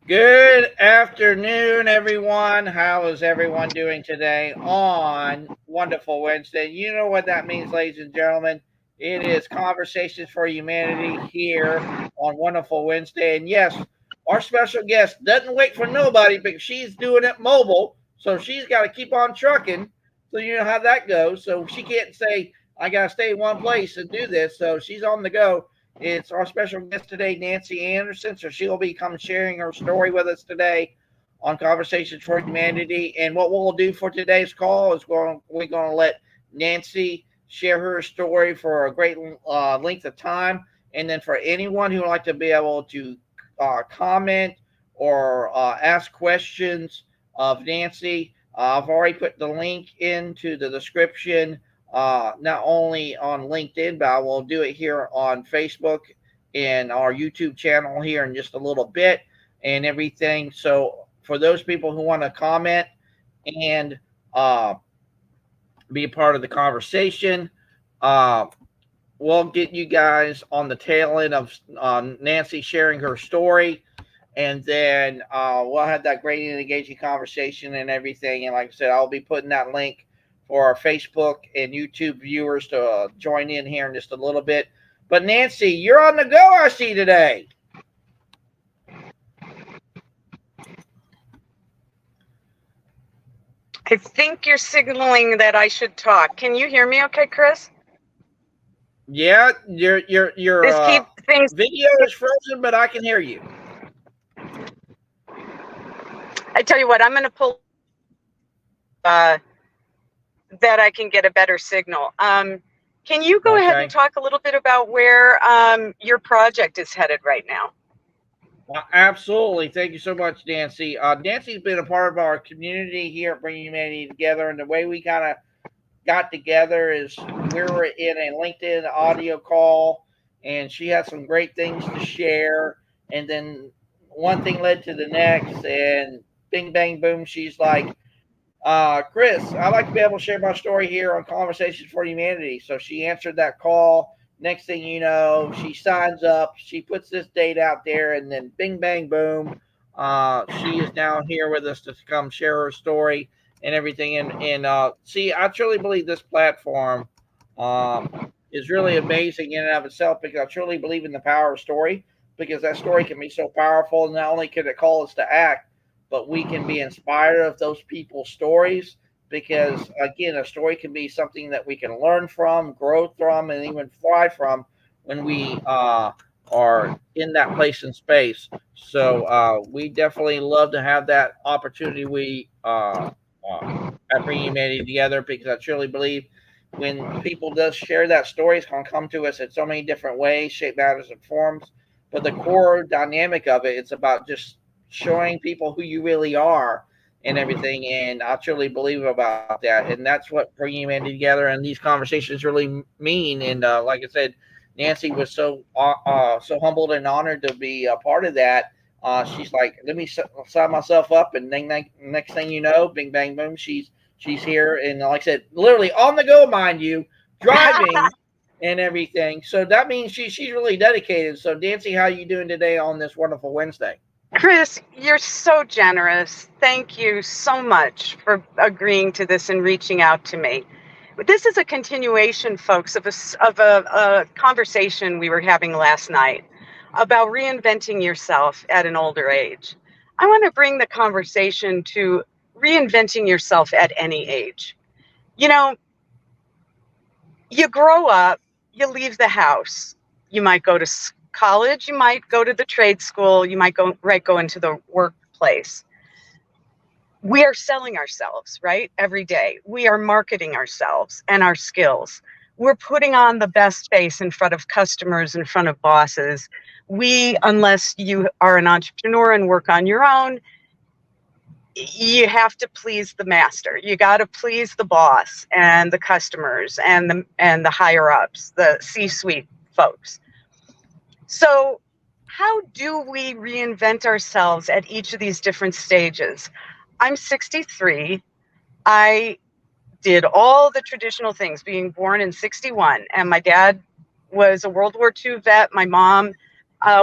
Good afternoon, everyone. How is everyone doing today on Wonderful Wednesday? You know what that means, ladies and gentlemen. It is Conversations for Humanity here on Wonderful Wednesday. And yes, our special guest doesn't wait for nobody because she's doing it mobile. So she's got to keep on trucking. So you know how that goes. So she can't say, I got to stay in one place and do this. So she's on the go. It's our special guest today, Nancy Anderson. So she'll be coming sharing her story with us today on Conversations for Humanity. And what we'll do for today's call is we're going to let Nancy share her story for a great length of time. And then for anyone who would like to be able to comment or ask questions of Nancy, I've already put the link into the description, not only on LinkedIn, but I will do it here on Facebook and our YouTube channel here in just a little bit and everything. So for those people who want to comment and be a part of the conversation, we'll get you guys on the tail end of Nancy sharing her story. And then we'll have that great and engaging conversation and everything. And like I said, I'll be putting that link for our Facebook and YouTube viewers to join in here in just a little bit. But Nancy, you're on the go, I see today. I think you're signaling that I should talk. Can you hear me okay, Chris? Yeah, your video is frozen, but I can hear you. I tell you what, I'm going to pull that I can get a better signal. Can you go ahead and talk a little bit about where your project is headed right now? Absolutely. Thank you so much, Nancy. Nancy's been a part of our community here at Bringing Humanity Together, and the way we kind of got together is we were in a LinkedIn audio call, and she had some great things to share, and then one thing led to the next, and bing, bang, boom, she's like, Chris, I'd like to be able to share my story here on Conversations for Humanity. So she answered that call. Next thing you know, she signs up. She puts this date out there, and then bing, bang, boom. She is now here with us to come share her story and everything. And see, I truly believe this platform is really amazing in and of itself because I truly believe in the power of story because that story can be so powerful. And not only can it call us to act, but we can be inspired of those people's stories because, again, a story can be something that we can learn from, grow from, and even thrive from when we are in that place and space. So we definitely love to have that opportunity we at Bringing Humanity Together because I truly believe when people does share that story, it's going to come to us in so many different ways, shape, matters, and forms. But the core dynamic of it, it's about just showing people who you really are and everything. And I truly believe about that. And that's what Bringing Humanity Together and these conversations really mean. And like I said, Nancy was so humbled and honored to be a part of that. She's like, let me sign myself up. And then next thing you know, bing, bang, boom, she's here. And like I said, literally on the go, mind you, driving and everything. So that means she's really dedicated. So Nancy, how are you doing today on this wonderful Wednesday? Chris, you're so generous. Thank you so much for agreeing to this and reaching out to me. This is a continuation, folks, of a conversation we were having last night about reinventing yourself at an older age. I want to bring the conversation to reinventing yourself at any age. You know, you grow up, you leave the house, you might go to college, you might go to the trade school, you might go into the workplace. We are selling ourselves, right? Every day. We are marketing ourselves and our skills. We're putting on the best face in front of customers, in front of bosses. Unless you are an entrepreneur and work on your own, you have to please the master. You got to please the boss and the customers and the higher ups, the C-suite folks. So how do we reinvent ourselves at each of these different stages? I'm 63. I did all the traditional things, being born in 61. And my dad was a World War II vet. My mom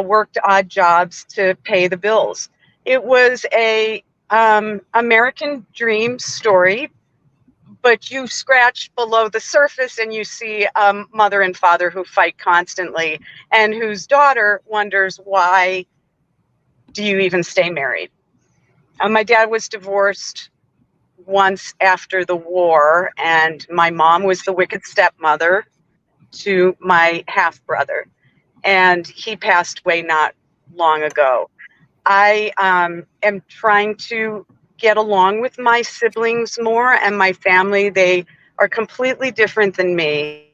worked odd jobs to pay the bills. It was a American Dream story, but you scratch below the surface and you see a mother and father who fight constantly and whose daughter wonders, why do you even stay married? My dad was divorced once after the war, and my mom was the wicked stepmother to my half brother, and he passed away not long ago. I am trying to get along with my siblings more and my family. They are completely different than me.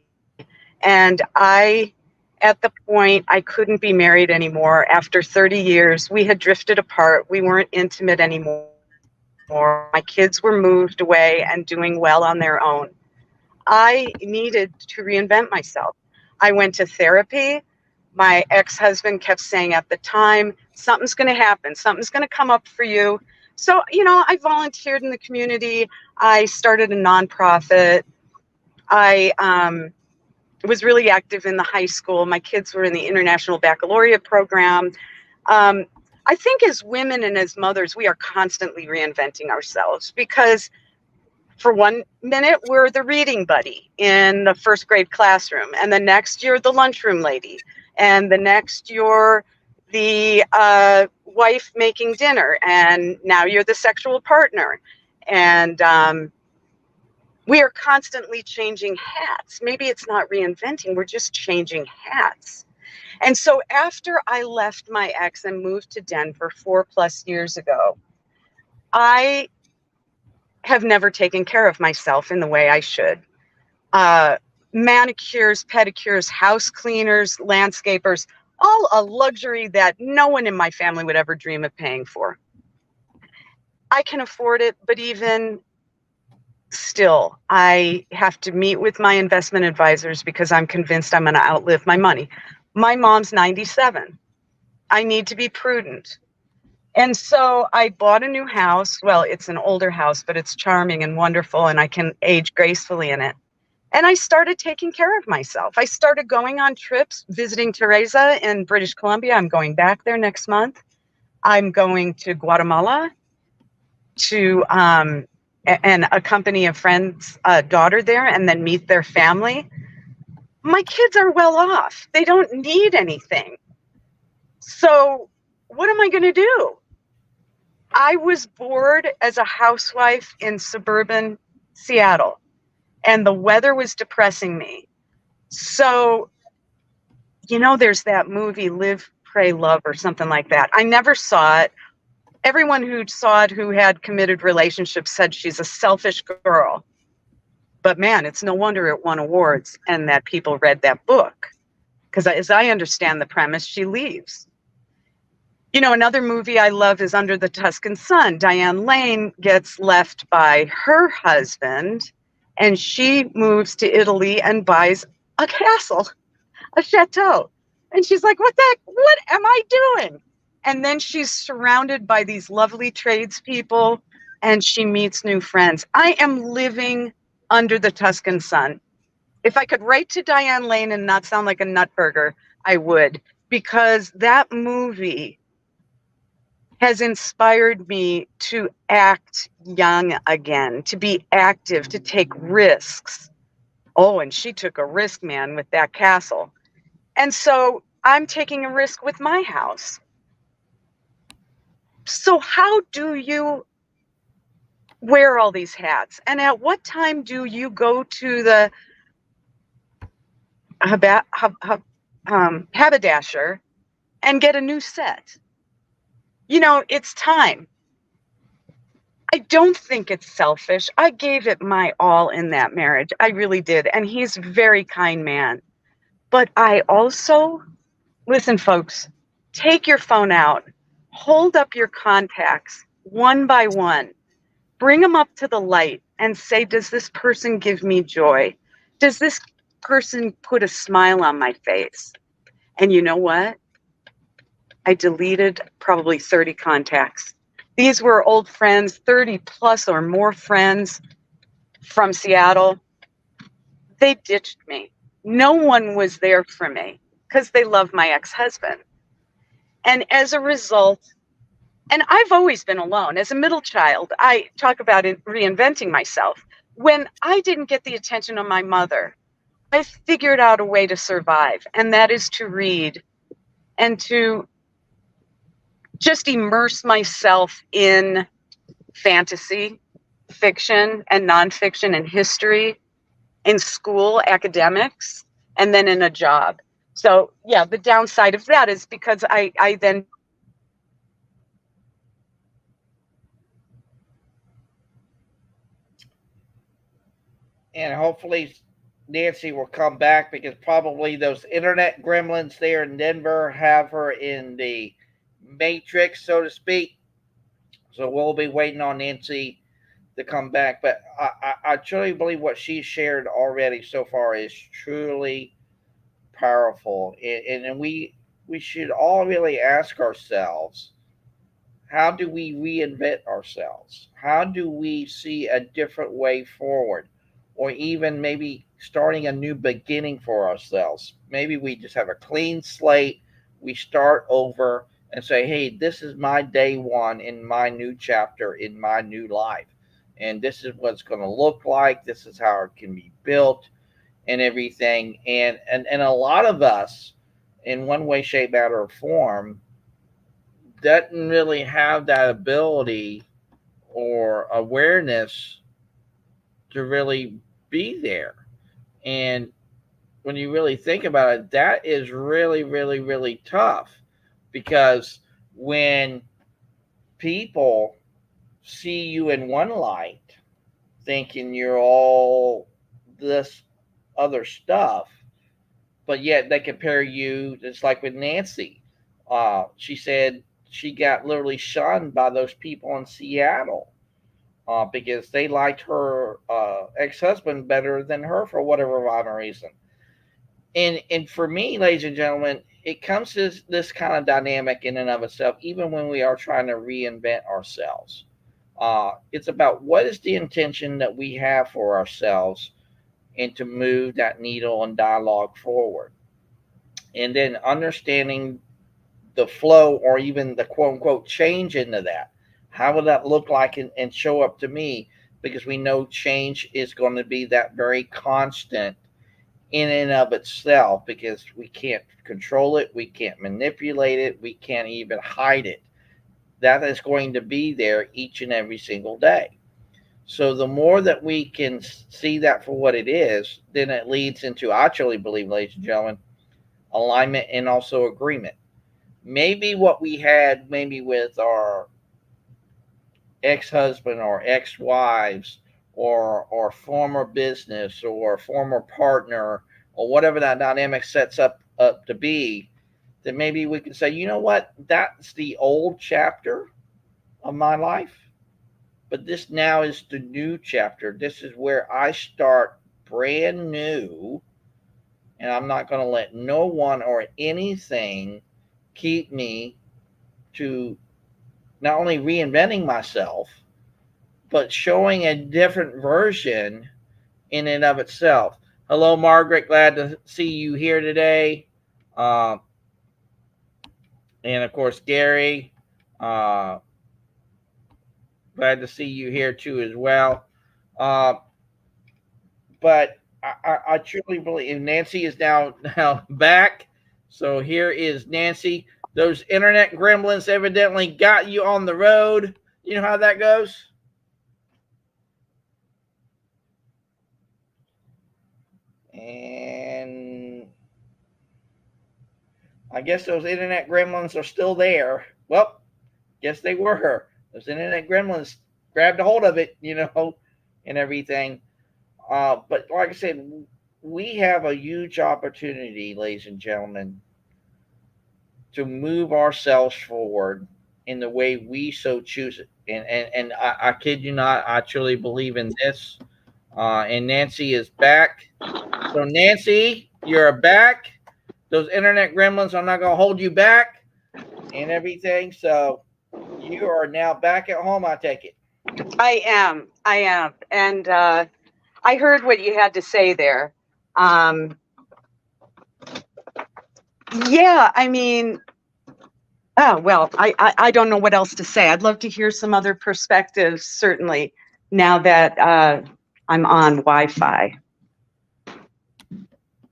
And at the point, I couldn't be married anymore. After 30 years, we had drifted apart. We weren't intimate anymore. My kids were moved away and doing well on their own. I needed to reinvent myself. I went to therapy. My ex-husband kept saying at the time, something's going to happen. Something's going to come up for you. So, I volunteered in the community. I started a nonprofit. I was really active in the high school. My kids were in the International Baccalaureate program. I think as women and as mothers, we are constantly reinventing ourselves because for 1 minute, we're the reading buddy in the first grade classroom. And the next, you're the lunchroom lady. And the next, you're the wife making dinner. And now you're the sexual partner. And we are constantly changing hats. Maybe it's not reinventing, we're just changing hats. And so after I left my ex and moved to Denver 4+ years ago, I have never taken care of myself in the way I should. Manicures, pedicures, house cleaners, landscapers, all a luxury that no one in my family would ever dream of paying for. I can afford it, but even still, I have to meet with my investment advisors because I'm convinced I'm going to outlive my money. My mom's 97. I need to be prudent. And so I bought a new house. Well, it's an older house, but it's charming and wonderful, and I can age gracefully in it. And I started taking care of myself. I started going on trips, visiting Teresa in British Columbia. I'm going back there next month. I'm going to Guatemala to and accompany a friend's daughter there and then meet their family. My kids are well off. They don't need anything. So what am I going to do? I was bored as a housewife in suburban Seattle, and the weather was depressing me. So, there's that movie, Live, Pray, Love, or something like that. I never saw it. Everyone who saw it who had committed relationships said she's a selfish girl. But man, it's no wonder it won awards and that people read that book. Because as I understand the premise, she leaves. Another movie I love is Under the Tuscan Sun. Diane Lane gets left by her husband, and she moves to Italy and buys a castle, a chateau. And she's like, what am I doing? And then she's surrounded by these lovely tradespeople, and she meets new friends. I am living under the Tuscan sun. If I could write to Diane Lane and not sound like a nutburger, I would, because that movie has inspired me to act young again, to be active, to take risks. Oh, and she took a risk, man, with that castle. And so I'm taking a risk with my house. So how do you wear all these hats? And at what time do you go to the haberdasher and get a new set? It's time. I don't think it's selfish. I gave it my all in that marriage. I really did. And he's a very kind man. But I also, listen, folks, take your phone out, hold up your contacts one by one, bring them up to the light and say, does this person give me joy? Does this person put a smile on my face? And you know what? I deleted probably 30 contacts. These were old friends, 30 plus or more friends from Seattle. They ditched me. No one was there for me because they love my ex-husband. And as a result, And I've always been alone. As a middle child, I talk about reinventing myself. When I didn't get the attention of my mother, I figured out a way to survive, and that is to read and to just immerse myself in fantasy, fiction, and nonfiction, and history, in school, academics, and then in a job. So, yeah, the downside of that is because I then. And hopefully Nancy will come back because probably those internet gremlins there in Denver have her in the matrix, so to speak. So we'll be waiting on Nancy to come back. But I truly believe what she shared already so far is truly powerful, and we should all really ask ourselves, how do we reinvent ourselves? How do we see a different way forward? Or even maybe starting a new beginning for ourselves. Maybe we just have a clean slate. We start over and say, hey, this is my day one in my new chapter in my new life. And this is what it's going to look like. This is how it can be built and everything. And a lot of us, in one way, shape, matter, or form, doesn't really have that ability or awareness to really be there. And when you really think about it, that is really, really, really tough because when people see you in one light, thinking you're all this other stuff, but yet they compare you, it's like with Nancy. She said she got literally shunned by those people in Seattle because they liked her ex husband better than her for whatever rhyme or reason. And for me, ladies and gentlemen, it comes to this kind of dynamic in and of itself, even when we are trying to reinvent ourselves. It's about what is the intention that we have for ourselves and to move that needle and dialogue forward. And then understanding the flow or even the quote unquote change into that. How will that look like and show up to me? Because we know change is going to be that very constant in and of itself because we can't control it, we can't manipulate it, we can't even hide it. That is going to be there each and every single day. So the more that we can see that for what it is, then it leads into, I truly believe, ladies and gentlemen, alignment and also agreement. Maybe what we had, maybe with our ex-husband or ex-wives or former business or former partner or whatever that dynamic sets up to be, then maybe we can say, you know what, that's the old chapter of my life, but this now is the new chapter. This is where I start brand new, and I'm not going to let no one or anything keep me to not only reinventing myself, but showing a different version in and of itself. Hello, Margaret. Glad to see you here today. Uh, and of course, Gary. Uh, Glad to see you here too as well. Uh, but I truly believe Nancy is now back. So here is Nancy. Those internet gremlins evidently got you on the road. You know how that goes? And I guess those internet gremlins are still there. Well, guess they were. Those internet gremlins grabbed a hold of it, and everything. But like I said, we have a huge opportunity, ladies and gentlemen, to move ourselves forward in the way we so choose it. And I kid you not, I truly believe in this. And Nancy is back. So Nancy, you're back. Those internet gremlins are not going to hold you back and everything. So you are now back at home, I take it. I am. And I heard what you had to say there. Yeah, I mean, Oh, well, I don't know what else to say. I'd love to hear some other perspectives, certainly, now that I'm on Wi-Fi.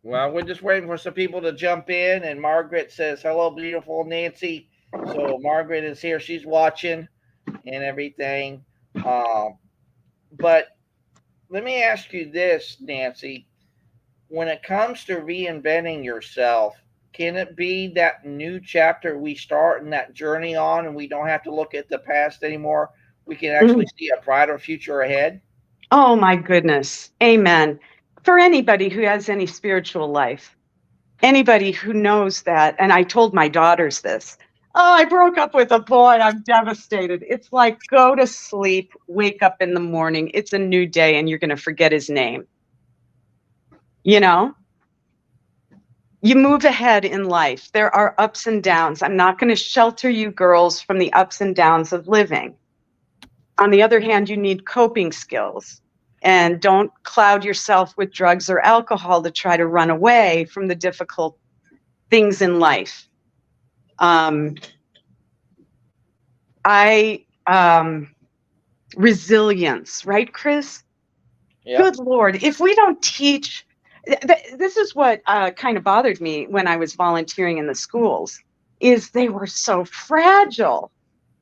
Well, we're just waiting for some people to jump in, and Margaret says, "Hello, beautiful Nancy." So Margaret is here; she's watching and everything. Um, but let me ask you this, Nancy: when it comes to reinventing yourself, can it be that new chapter we start and that journey on, and we don't have to look at the past anymore? We can actually Mhm. see a brighter future ahead. Oh, my goodness. Amen. For anybody who has any spiritual life, anybody who knows that, and I told my daughters this. Oh, I broke up with a boy. I'm devastated. It's like go to sleep, wake up in the morning. It's a new day, and you're going to forget his name. You know, you move ahead in life. There are ups and downs. I'm not going to shelter you girls from the ups and downs of living. On the other hand, you need coping skills. And don't cloud yourself with drugs or alcohol to try to run away from the difficult things in life. Um, I resilience, right, Chris? Yep. Good Lord, if we don't teach, this is what kind of bothered me when I was volunteering in the schools, is they were so fragile.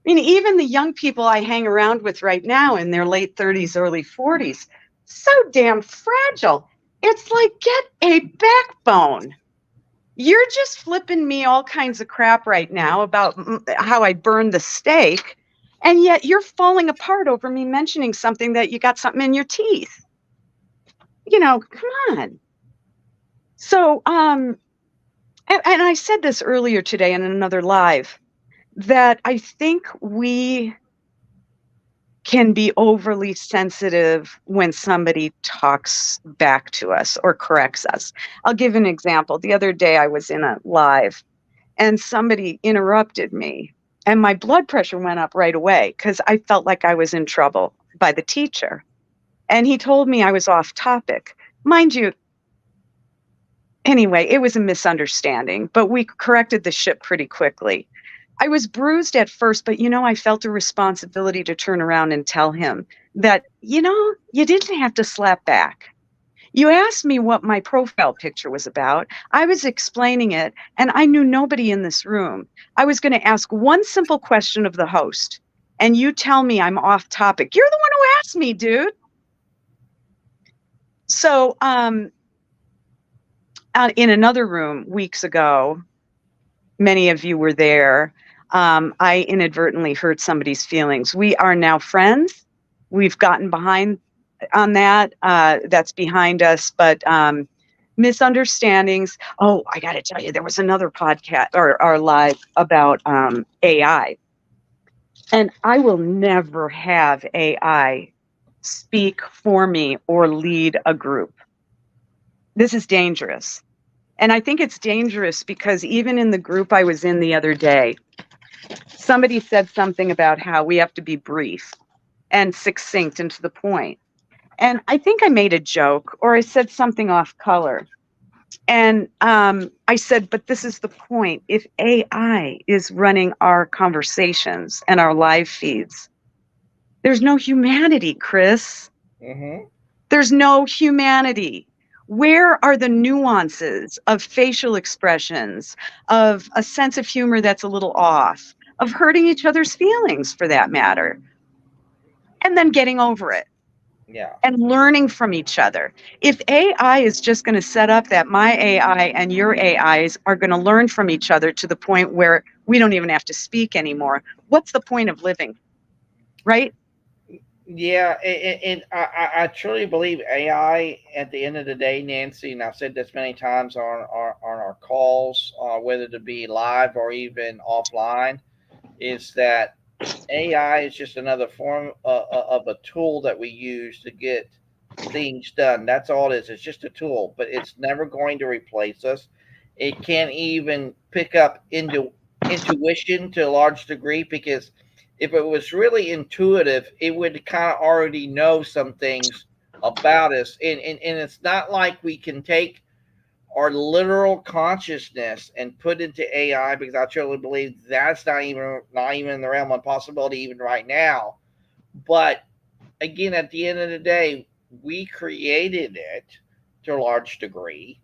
I mean, even the young people I hang around with right now in their late 30s, early 40s, so damn fragile. It's like, get a backbone. You're just flipping me all kinds of crap right now about how I burned the steak. And yet you're falling apart over me mentioning something that you got something in your teeth. Come on. So, and I said this earlier today in another live that I think we can be overly sensitive when somebody talks back to us or corrects us. I'll give an example. The other day I was in a live and somebody interrupted me and my blood pressure went up right away because I felt like I was in trouble by the teacher. And he told me I was off topic. Mind you, anyway, it was a misunderstanding, but we corrected the ship pretty quickly. I was bruised at first, but I felt a responsibility to turn around and tell him that, you didn't have to slap back. You asked me what my profile picture was about. I was explaining it, and I knew nobody in this room. I was going to ask one simple question of the host, and you tell me I'm off topic. You're the one who asked me, dude. So, in another room weeks ago, many of you were there. I inadvertently hurt somebody's feelings. We are now friends. We've gotten behind on that. That's behind us, but misunderstandings. Oh, I got to tell you, there was another podcast or live about AI, and I will never have AI speak for me or lead a group. This is dangerous. And I think it's dangerous because even in the group I was in the other day, somebody said something about how we have to be brief and succinct and to the point. And I think I made a joke or I said something off color. And I said, but this is the point. If AI is running our conversations and our live feeds, there's no humanity, Chris. Mm-hmm. There's no humanity. Where are the nuances of facial expressions, of a sense of humor that's a little off, of hurting each other's feelings for that matter, and then getting over it Yeah. and learning from each other? If AI is just going to set up that my AI and your AIs are going to learn from each other to the point where we don't even have to speak anymore, what's the point of living? Right? Yeah, and I truly believe AI at the end of the day, Nancy, and I've said this many times on our calls, whether to be live or even offline, is that AI is just another form of a tool that we use to get things done. That's all it is. It's just a tool, but it's never going to replace us. It can't even pick up into intuition to a large degree because if it was really intuitive, it would kind of already know some things about us. And it's not like we can take our literal consciousness and put into AI, because I truly believe that's not even in the realm of possibility even right now. But again, at the end of the day, we created it to a large degree.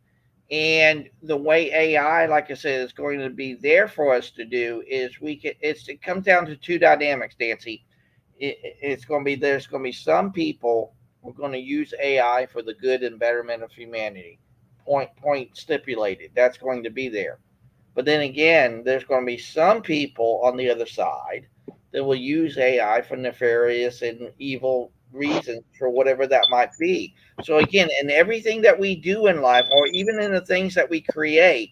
And the way AI, like I said, is going to be there for us to do is it comes down to two dynamics, Nancy. It's going to be, there's going to be some people who are going to use AI for the good and betterment of humanity. Point stipulated. That's going to be there. But then again, there's going to be some people on the other side that will use AI for nefarious and evil reasons for whatever that might be. So again, in everything that we do in life, or even in the things that we create,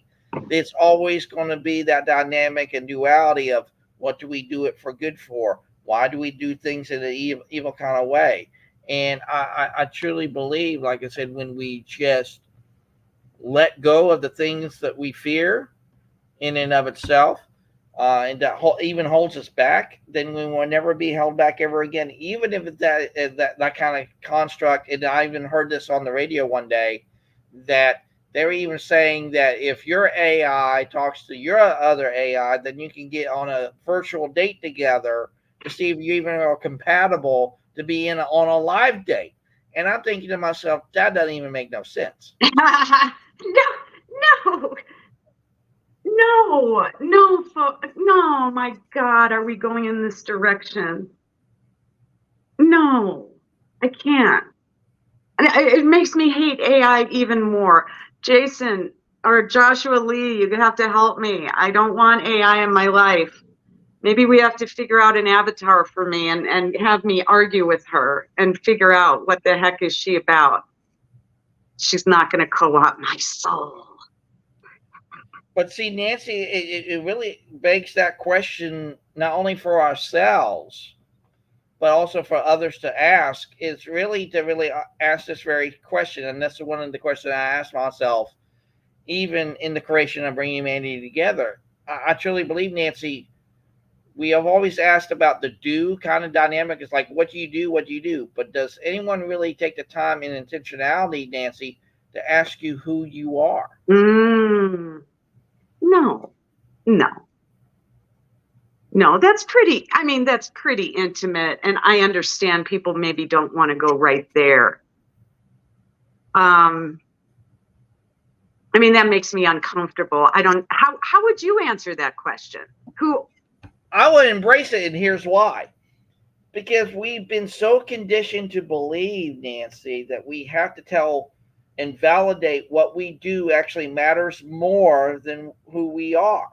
it's always going to be that dynamic and duality of what do we do it for good for? Why do we do things in an evil kind of way? And I truly believe, like I said, when we just let go of the things that we fear in and of itself, and that even holds us back, then we will never be held back ever again. Even if that kind of construct. And I even heard this on the radio one day that they were even saying that if your AI talks to your other AI, then you can get on a virtual date together to see if you even are compatible to be on a live date. And I'm thinking to myself, that doesn't even make no sense. No, no, no, my God, are we going in this direction? No, I can't. And it makes me hate AI even more. Jason or Joshua Lee, you have to help me. I don't want AI in my life. Maybe we have to figure out an avatar for me and have me argue with her and figure out what the heck is she about. She's not going to co-opt my soul. But see, Nancy, it really begs that question not only for ourselves, but also for others to ask. Is really to really ask this very question. And that's one of the questions I asked myself, even in the creation of bringing humanity together. I truly believe, Nancy, we have always asked about the do kind of dynamic. It's like, what do you do? What do you do? But does anyone really take the time and intentionality, Nancy, to ask you who you are? No, no, no, that's pretty, I mean, that's pretty intimate. And I understand people maybe don't want to go right there. I mean, that makes me uncomfortable. How would you answer that question? Who? I would embrace it, and here's why. Because we've been so conditioned to believe, Nancy, that we have to tell and validate what we do actually matters more than who we are.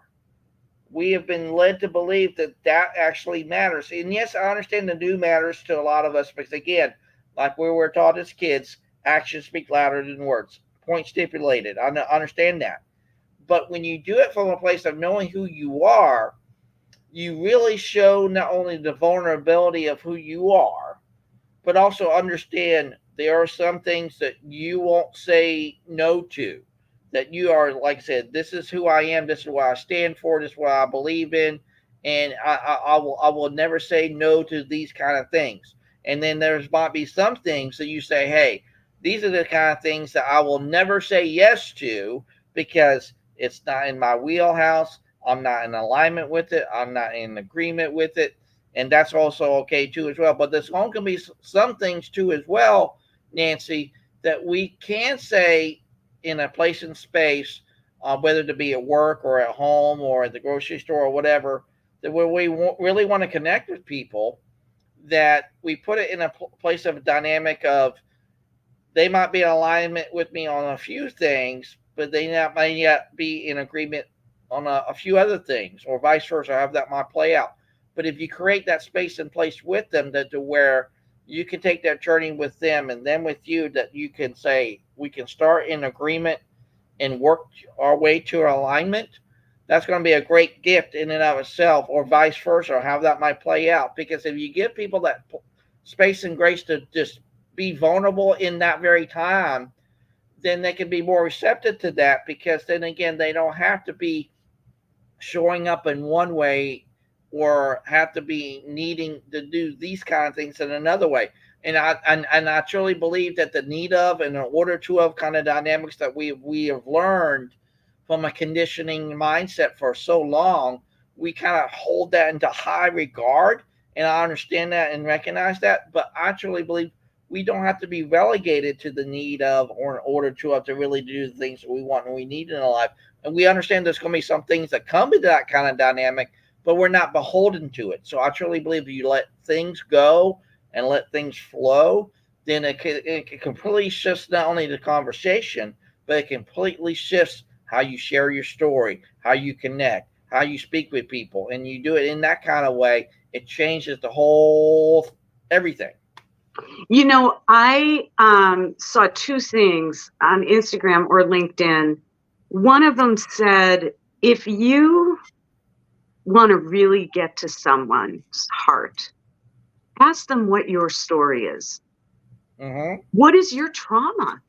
We have been led to believe that that actually matters. And yes, I understand the do matters to a lot of us because, again, like we were taught as kids, actions speak louder than words. Point stipulated. I understand that. But when you do it from a place of knowing who you are, you really show not only the vulnerability of who you are, but also understand there are some things that you won't say no to. That you are, like I said, this is who I am, this is what I stand for, this is what I believe in, and I will never say no to these kind of things. And then there's might be some things that you say, hey, these are the kind of things that I will never say yes to because it's not in my wheelhouse. I'm not in alignment with it. I'm not in agreement with it. And that's also okay too as well. But there's going to be some things too as well, Nancy, that we can say in a place and space, whether to be at work or at home or at the grocery store or whatever, that where we really want to connect with people, that we put it in a place of a dynamic of they might be in alignment with me on a few things, but they may yet be in agreement on a few other things, or vice versa. Have that might play out. But if you create that space and place with them, that to where you can take that journey with them and then with you, that you can say we can start in agreement and work our way to alignment. That's going to be a great gift in and of itself, or vice versa, or how that might play out. Because if you give people that space and grace to just be vulnerable in that very time, then they can be more receptive to that, because then again, they don't have to be showing up in one way or have to be needing to do these kind of things in another way. And I truly believe that the need of and the order to of kind of dynamics that we have learned from a conditioning mindset for so long, we kind of hold that into high regard. And I understand that and recognize that, but I truly believe we don't have to be relegated to the need of or in order to have to really do the things that we want and we need in our life. And we understand there's going to be some things that come into that kind of dynamic, but we're not beholden to it. So I truly believe if you let things go and let things flow, then it completely shifts not only the conversation, but it completely shifts how you share your story, how you connect, how you speak with people, and you do it in that kind of way. It changes the whole everything. You know, I saw two things on Instagram or LinkedIn. One of them said, if you want to really get to someone's heart, ask them what your story is. Mm-hmm. What is your trauma?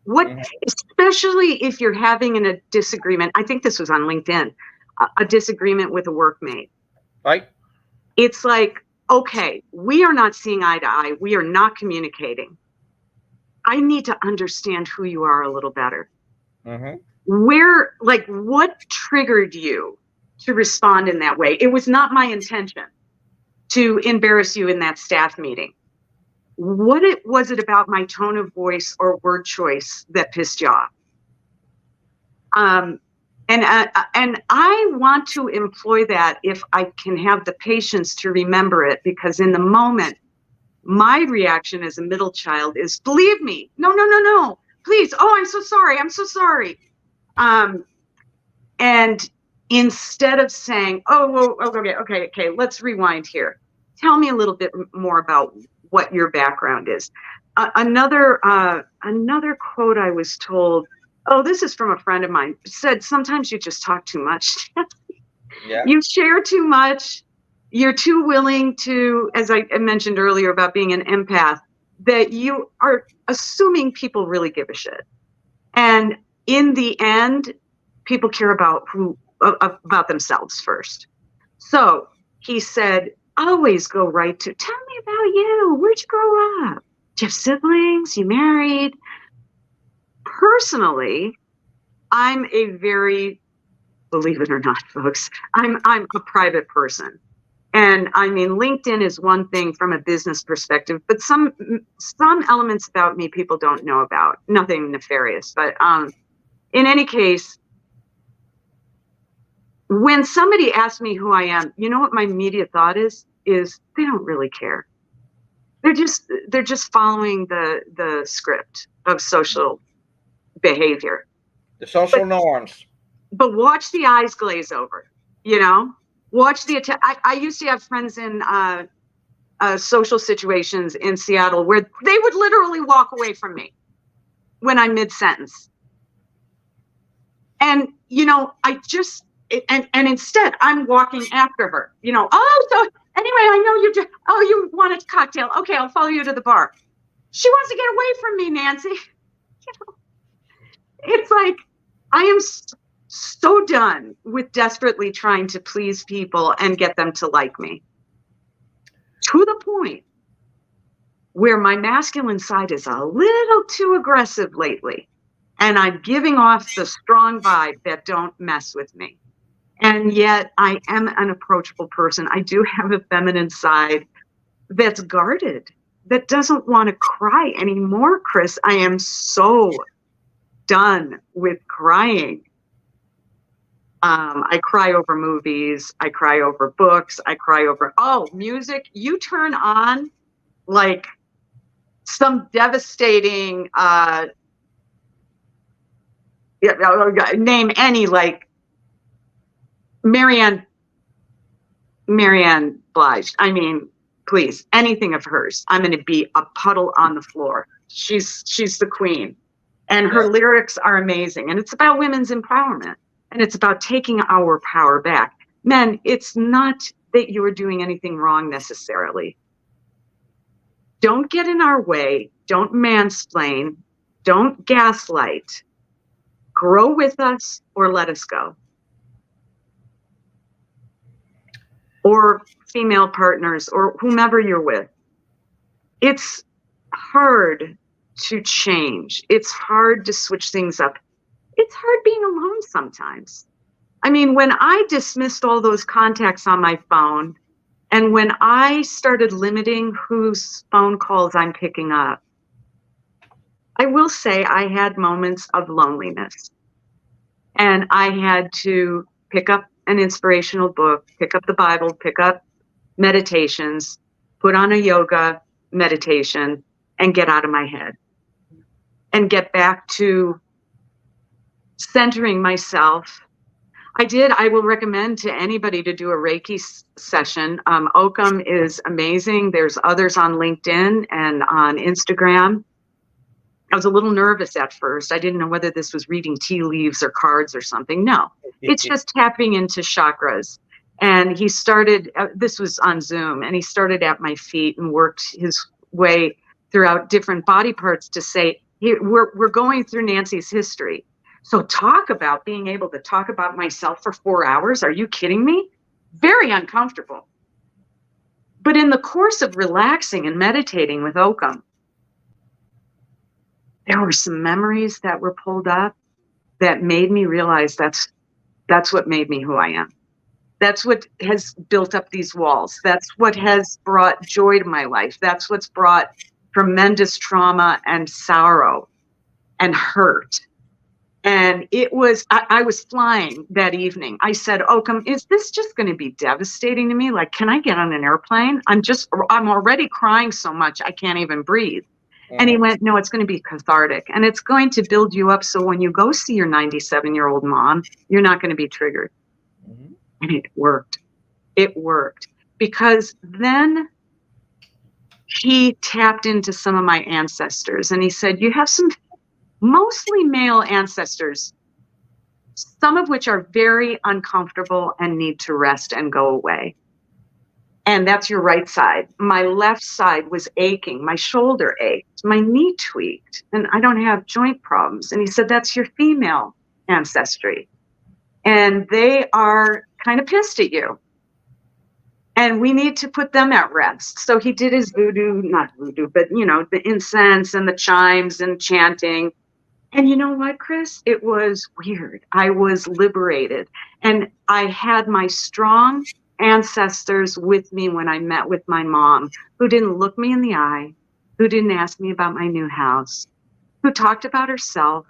What, Mm-hmm. especially if you're having a disagreement. I think this was on LinkedIn, a disagreement with a workmate. Right? It's like, okay, we are not seeing eye to eye. We are not communicating. I need to understand who you are a little better. Mm-hmm. What triggered you to respond in that way? It was not my intention to embarrass you in that staff meeting. Was it about my tone of voice or word choice that pissed you off? And I want to employ that if I can have the patience to remember it, because in the moment, my reaction as a middle child is, believe me, no, please. Oh, I'm so sorry. I'm so sorry. And instead of saying, oh, okay, let's rewind here. Tell me a little bit more about what your background is. Another quote I was told, oh, this is from a friend of mine, said, sometimes you just talk too much. Yeah. You share too much. You're too willing to, as I mentioned earlier about being an empath, that you are assuming people really give a shit. And in the end, people care about themselves first. So he said, always go right to, tell me about you. Where'd you grow up? Do you have siblings? You married? Personally, I'm a very, believe it or not, folks, I'm a private person. And I mean, LinkedIn is one thing from a business perspective, but some elements about me people don't know about. Nothing nefarious, but in any case, when somebody asks me who I am, you know what my immediate thought is they don't really care. They're just following the script of social behavior. The social norms. But watch the eyes glaze over, watch the attack. I used to have friends in social situations in Seattle where they would literally walk away from me when I'm mid-sentence. And, and instead I'm walking after her, oh, so anyway, I know you want a cocktail. Okay, I'll follow you to the bar. She wants to get away from me, Nancy. It's like, I am so done with desperately trying to please people and get them to like me, to the point where my masculine side is a little too aggressive lately. And I'm giving off the strong vibe that don't mess with me. And yet I am an approachable person. I do have a feminine side that's guarded, that doesn't want to cry anymore, Chris. I am so done with crying. I cry over movies. I cry over books. I cry over, music. You turn on like some devastating, name any, like Marianne Blige. I mean, please, anything of hers. I'm going to be a puddle on the floor. She's the queen. And her lyrics are amazing. And it's about women's empowerment. And it's about taking our power back. Men, it's not that you are doing anything wrong necessarily. Don't get in our way. Don't mansplain. Don't gaslight. Grow with us or let us go. or female partners or whomever you're with. It's hard to change. It's hard to switch things up. It's hard being alone sometimes. I mean, when I dismissed all those contacts on my phone, and when I started limiting whose phone calls I'm picking up, I will say I had moments of loneliness. And I had to pick up an inspirational book, pick up the Bible, pick up meditations, put on a yoga meditation, and get out of my head and get back to centering myself. I will recommend to anybody to do a Reiki session. Occam is amazing. There's others on LinkedIn and on Instagram. I was a little nervous at first. I didn't know whether this was reading tea leaves or cards or something. No, it's just tapping into chakras. And he started, this was on Zoom, and he started at my feet and worked his way throughout different body parts to say, we're going through Nancy's history. So talk about being able to talk about myself for 4 hours. Are you kidding me? Very uncomfortable. But in the course of relaxing and meditating with Occam, there were some memories that were pulled up that made me realize that's what made me who I am. That's what has built up these walls. That's what has brought joy to my life. That's what's brought tremendous trauma and sorrow and hurt. And it was, I was flying that evening. I said, Occam, is this just going to be devastating to me? Like, can I get on an airplane? I'm already crying so much I can't even breathe. And he went, no, it's going to be cathartic, and it's going to build you up. So when you go see your 97-year-old mom, you're not going to be triggered. Mm-hmm. And it worked. It worked because then he tapped into some of my ancestors, and he said, you have some mostly male ancestors, some of which are very uncomfortable and need to rest and go away. And that's your right side. My left side was aching. My shoulder ached. My knee tweaked. And I don't have joint problems. And he said, that's your female ancestry. And they are kind of pissed at you. And we need to put them at rest. So he did his not voodoo, but, the incense and the chimes and chanting. And you know what, Chris? It was weird. I was liberated. And I had my strong ancestors with me when I met with my mom, who didn't look me in the eye, who didn't ask me about my new house, who talked about herself.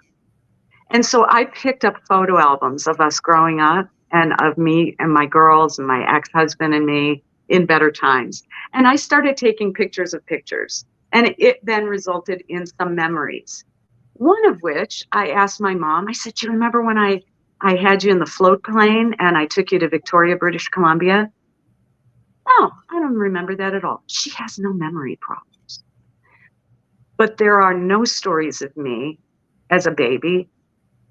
And so I picked up photo albums of us growing up and of me and my girls and my ex-husband and me in better times. And I started taking pictures of pictures. And it then resulted in some memories. One of which I asked my mom, I said, do you remember when I had you in the float plane and I took you to Victoria, British Columbia? No, I don't remember that at all. She has no memory problems. But there are no stories of me as a baby,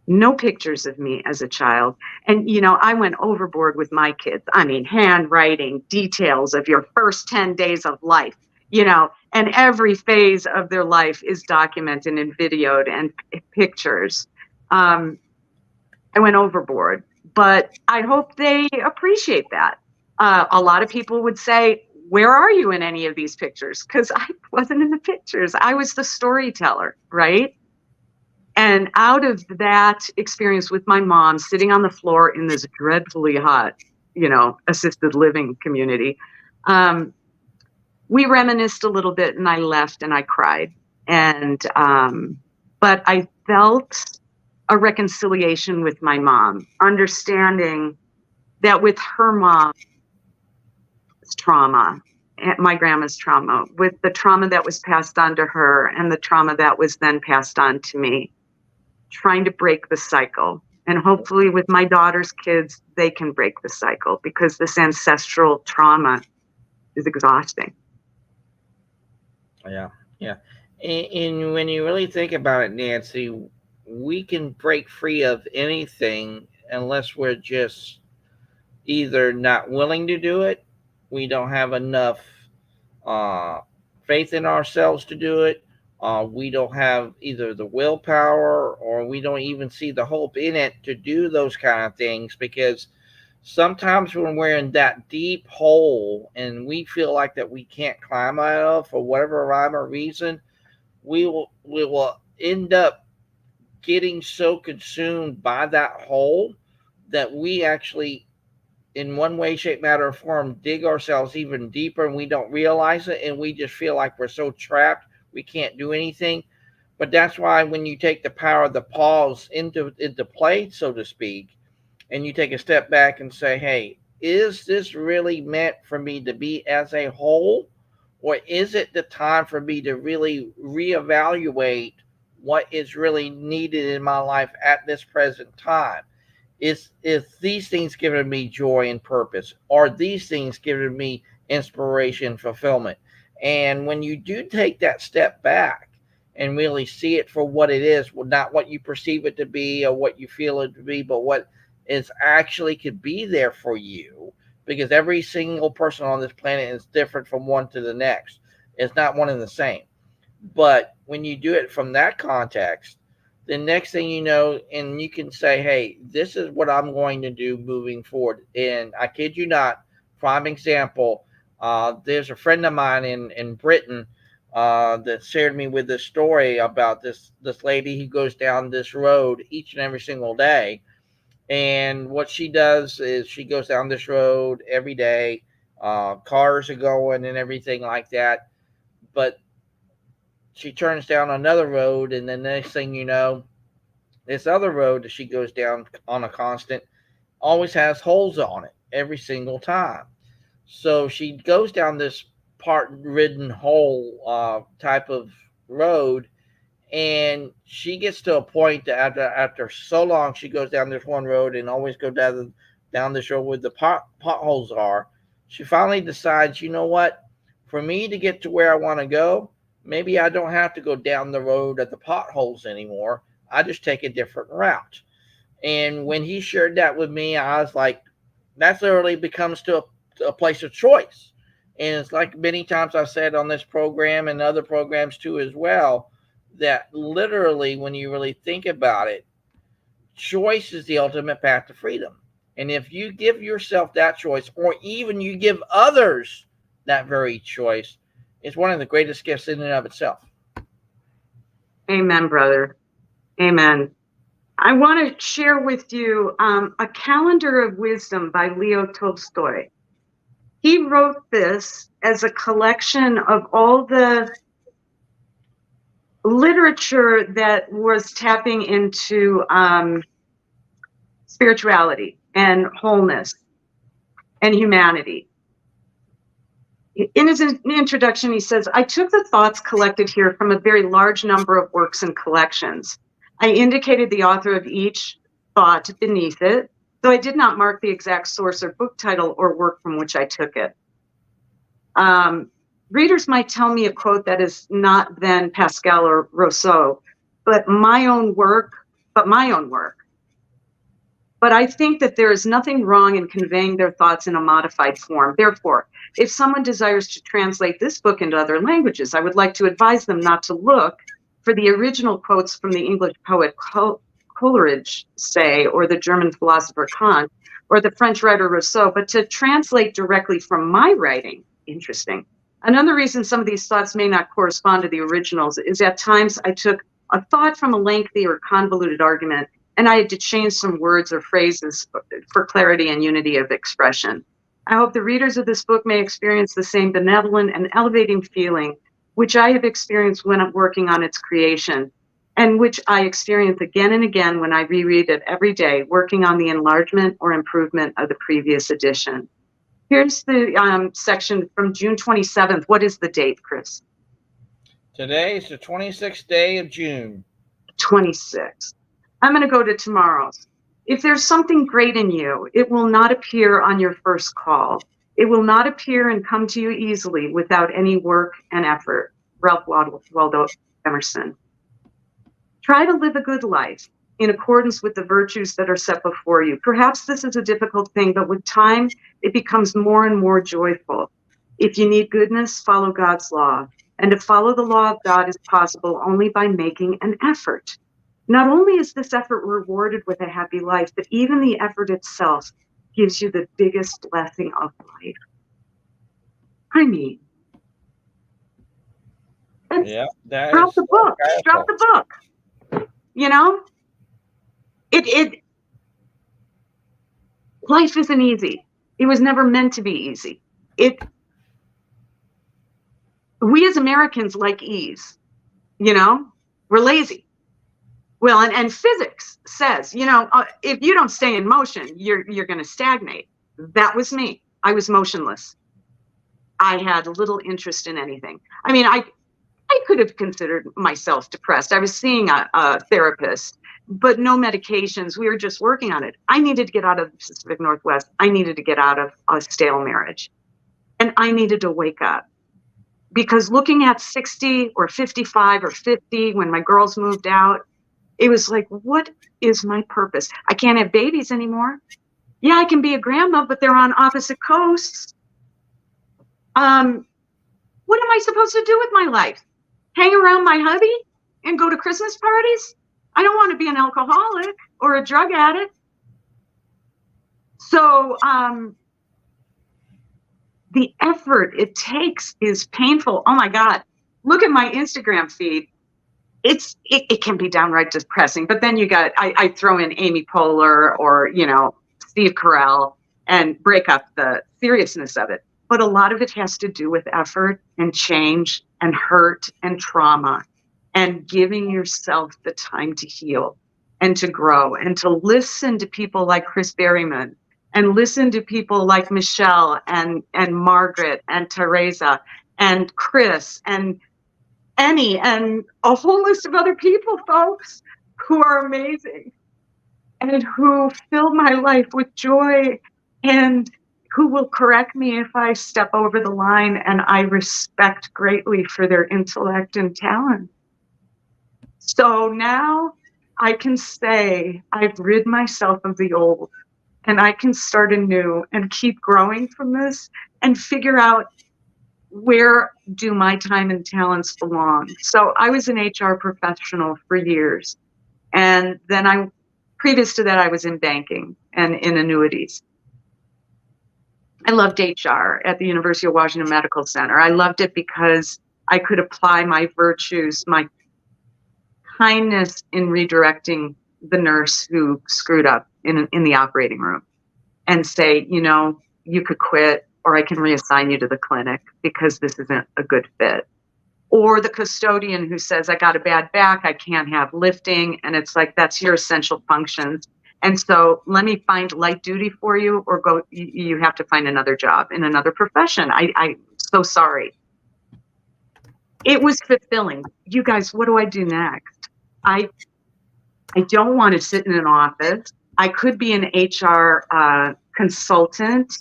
no pictures of me as a child. And, I went overboard with my kids. I mean, handwriting, details of your first 10 days of life, and every phase of their life is documented and videoed and pictures. I went overboard, but I hope they appreciate that. A lot of people would say, where are you in any of these pictures? Because I wasn't in the pictures. I was the storyteller, right? And out of that experience with my mom sitting on the floor in this dreadfully hot, assisted living community, we reminisced a little bit, and I left and I cried. And, but I felt a reconciliation with my mom, understanding that with her mom's trauma, my grandma's trauma, with the trauma that was passed on to her and the trauma that was then passed on to me, trying to break the cycle. And hopefully with my daughter's kids, they can break the cycle, because this ancestral trauma is exhausting. Yeah. And when you really think about it, Nancy, we can break free of anything unless we're just either not willing to do it, we don't have enough faith in ourselves to do it, we don't have either the willpower, or we don't even see the hope in it to do those kind of things. Because sometimes when we're in that deep hole and we feel like that we can't climb out of for whatever rhyme or reason, we will end up getting so consumed by that hole that we actually, in one way, shape, matter, or form, dig ourselves even deeper and we don't realize it, and we just feel like we're so trapped we can't do anything. But that's why when you take the power of the pause into play, so to speak, and you take a step back and say, hey, is this really meant for me to be as a whole? Or is it the time for me to really reevaluate what is really needed in my life at this present time? Is these things giving me joy and purpose? Are these things giving me inspiration and fulfillment? And when you do take that step back and really see it for what it is, not what you perceive it to be or what you feel it to be, but what is actually could be there for you, because every single person on this planet is different from one to the next. It's not one and the same. But when you do it from that context, the next thing you know, and you can say, hey, this is what I'm going to do moving forward. And I kid you not, prime example, there's a friend of mine in Britain that shared me with this story about this lady who goes down this road each and every single day. And what she does is she goes down this road every day. Cars are going and everything like that. But she turns down another road, and the next thing you know, this other road that she goes down on a constant always has holes on it every single time. So she goes down this part ridden hole type of road, and she gets to a point that after so long, she goes down this one road and always go down this road where the potholes are. She finally decides, you know what? For me to get to where I want to go, maybe I don't have to go down the road of the potholes anymore. I just take a different route. And when he shared that with me, I was like, that's literally becomes to a place of choice. And it's like many times I've said on this program and other programs too as well, that literally when you really think about it, choice is the ultimate path to freedom. And if you give yourself that choice, or even you give others that very choice, it's one of the greatest gifts in and of itself. Amen, brother. Amen. I want to share with you a calendar of wisdom by Leo Tolstoy. He wrote this as a collection of all the literature that was tapping into spirituality and wholeness and humanity. In his introduction, he says, I took the thoughts collected here from a very large number of works and collections. I indicated the author of each thought beneath it, though I did not mark the exact source or book title or work from which I took it. Readers might tell me a quote that is not then Pascal or Rousseau, but my own work. But I think that there is nothing wrong in conveying their thoughts in a modified form. Therefore, if someone desires to translate this book into other languages, I would like to advise them not to look for the original quotes from the English poet Coleridge, say, or the German philosopher Kant, or the French writer Rousseau, but to translate directly from my writing. Interesting. Another reason some of these thoughts may not correspond to the originals is at times I took a thought from a lengthy or convoluted argument, and I had to change some words or phrases for clarity and unity of expression. I hope the readers of this book may experience the same benevolent and elevating feeling which I have experienced when I'm working on its creation, and which I experience again and again when I reread it every day, working on the enlargement or improvement of the previous edition. Here's the section from June 27th. What is the date, Chris? Today is the 26th day of June. 26th. I'm going to go to tomorrow's. If there's something great in you, it will not appear on your first call. It will not appear and come to you easily without any work and effort. Ralph Waldo Emerson. Try to live a good life in accordance with the virtues that are set before you. Perhaps this is a difficult thing, but with time, it becomes more and more joyful. If you need goodness, follow God's law. And to follow the law of God is possible only by making an effort. Not only is this effort rewarded with a happy life, but even the effort itself gives you the biggest blessing of life. I mean, Yeah, that drop is the book. Drop powerful. the book. You know, it life isn't easy. It was never meant to be easy. We as Americans like ease. You know, we're lazy. Well, and physics says, if you don't stay in motion, you're going to stagnate. That was me. I was motionless. I had little interest in anything. I mean, I could have considered myself depressed. I was seeing a therapist, but no medications. We were just working on it. I needed to get out of the Pacific Northwest. I needed to get out of a stale marriage. And I needed to wake up. Because looking at 60 or 55 or 50 when my girls moved out, it was like, what is my purpose? I can't have babies anymore. Yeah, I can be a grandma, but they're on opposite coasts. What am I supposed to do with my life? Hang around my hubby and go to Christmas parties? I don't want to be an alcoholic or a drug addict. So the effort it takes is painful. Oh my God. Look at my Instagram feed. It can be downright depressing, but then I throw in Amy Poehler or, Steve Carell and break up the seriousness of it. But a lot of it has to do with effort and change and hurt and trauma and giving yourself the time to heal and to grow and to listen to people like Chris Berryman and listen to people like Michelle and Margaret and Teresa and Chris and Annie and a whole list of other people, folks, who are amazing and who fill my life with joy and who will correct me if I step over the line, and I respect greatly for their intellect and talent. So now I can say I've rid myself of the old and I can start anew and keep growing from this and figure out where do my time and talents belong. So I was an HR professional for years. And then previous to that, I was in banking and in annuities. I loved HR at the University of Washington Medical Center. I loved it because I could apply my virtues, my kindness in redirecting the nurse who screwed up in the operating room and say, you could quit, or I can reassign you to the clinic because this isn't a good fit. Or the custodian who says, I got a bad back, I can't have lifting. And it's like, that's your essential functions. And so let me find light duty for you, or you have to find another job in another profession. I'm so sorry. It was fulfilling. You guys, what do I do next? I don't want to sit in an office. I could be an HR consultant.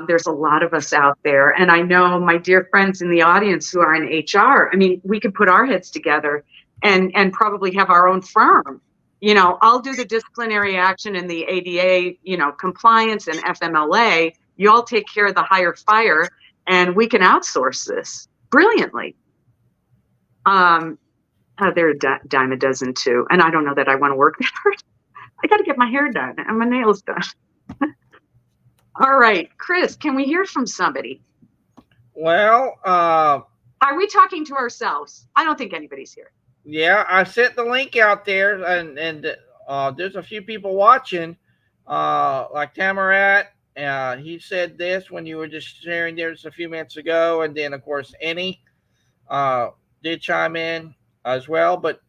There's a lot of us out there. And I know my dear friends in the audience who are in HR. I mean, we could put our heads together and probably have our own firm. I'll do the disciplinary action and the ADA, compliance and FMLA. You all take care of the hire fire, and we can outsource this brilliantly. They're a dime a dozen too. And I don't know that I want to work there. I got to get my hair done and my nails done. All right, Chris, can we hear from somebody? Well, are we talking to ourselves? I don't think anybody's here. Yeah, I sent the link out there, and there's a few people watching, like Tamarat. He said this when you were just sharing there just a few minutes ago, and then of course Annie did chime in as well. But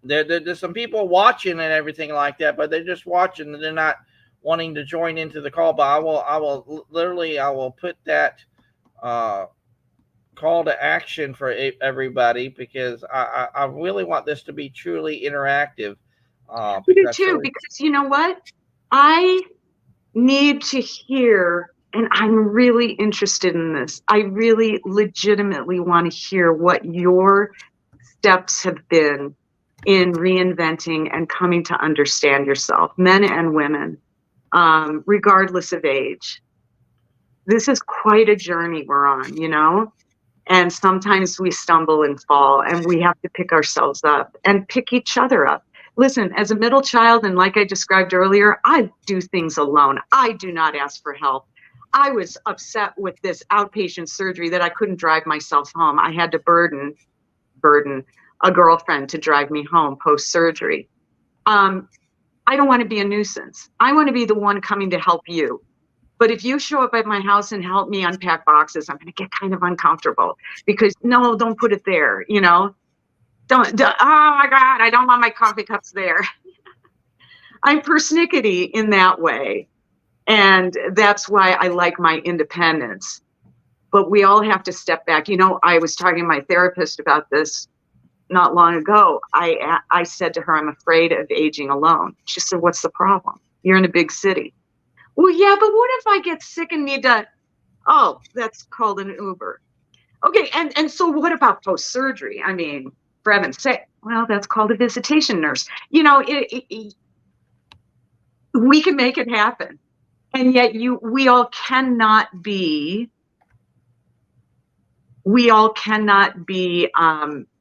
there's some people watching and everything like that, but they're just watching and they're not wanting to join into the call. But I will put that call to action for everybody, because I really want this to be truly interactive. We do too, because you know what? I need to hear, and I'm really interested in this. I really legitimately want to hear what your steps have been in reinventing and coming to understand yourself, men and women, regardless of age. This is quite a journey we're on, and sometimes we stumble and fall, and we have to pick ourselves up and pick each other up. Listen, as a middle child, and like I described earlier, I do things alone. I do not ask for help. I was upset with this outpatient surgery that I couldn't drive myself home. I had to burden a girlfriend to drive me home post-surgery. I don't want to be a nuisance. I want to be the one coming to help you. But if you show up at my house and help me unpack boxes, I'm going to get kind of uncomfortable because no, don't put it there. Don't, oh my God, I don't want my coffee cups there. I'm persnickety in that way. And that's why I like my independence. But we all have to step back. I was talking to my therapist about this not long ago. I said to her, I'm afraid of aging alone. She said, what's the problem? You're in a big city. Well, yeah, but what if I get sick and need to, oh, that's called an Uber. Okay, and so what about post-surgery? I mean, for heaven's sake, well, that's called a visitation nurse. We can make it happen. And yet we all cannot be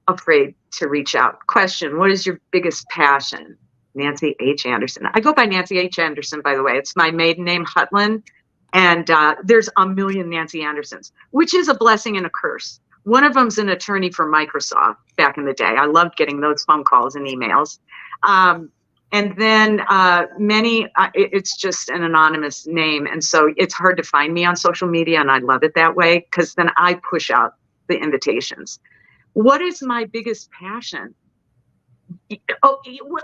afraid to reach out. Question, what is your biggest passion? Nancy H. Anderson. I go by Nancy H. Anderson, by the way. It's my maiden name, Hutland. And there's a million Nancy Andersons, which is a blessing and a curse. One of them's an attorney for Microsoft back in the day. I loved getting those phone calls and emails. And then it's just an anonymous name. And so it's hard to find me on social media. And I love it that way because then I push out the invitations. What is my biggest passion? Oh,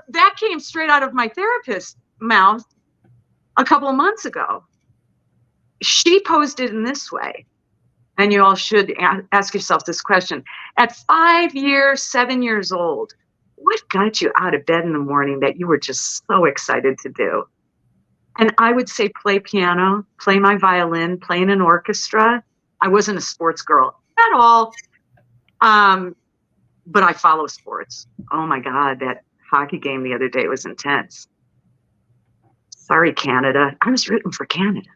that came straight out of my therapist's mouth a couple of months ago. She posed it in this way. And you all should ask yourself this question. At 5 years, 7 years old, what got you out of bed in the morning that you were just so excited to do? And I would say play piano, play my violin, play in an orchestra. I wasn't a sports girl at all. But I follow sports. Oh my God, that hockey game the other day was intense. Sorry, Canada. I was rooting for Canada.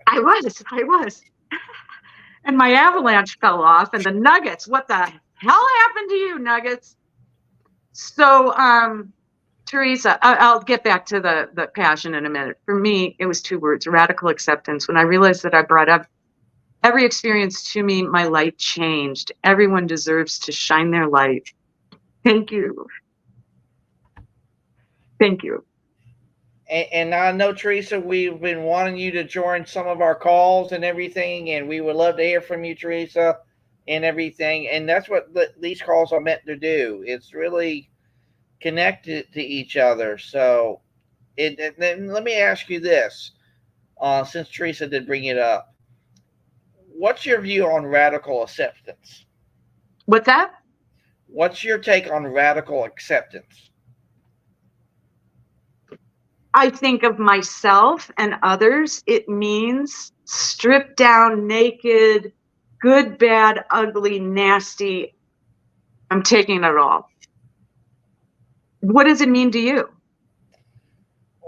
I was. And my Avalanche fell off, and the Nuggets. What the hell happened to you, Nuggets? So, Teresa, I'll get back to the passion in a minute. For me, it was 2 words: radical acceptance. When I realized that I brought up every experience to me, my light changed. Everyone deserves to shine their light. Thank you. Thank you. And I know, Teresa, we've been wanting you to join some of our calls and everything, and we would love to hear from you, Teresa, and everything. And that's what these calls are meant to do. It's really connected to each other. So let me ask you this, since Teresa did bring it up. What's your view on radical acceptance? What's that? What's your take on radical acceptance? I think of myself and others. It means stripped down, naked, good, bad, ugly, nasty. I'm taking it all. What does it mean to you?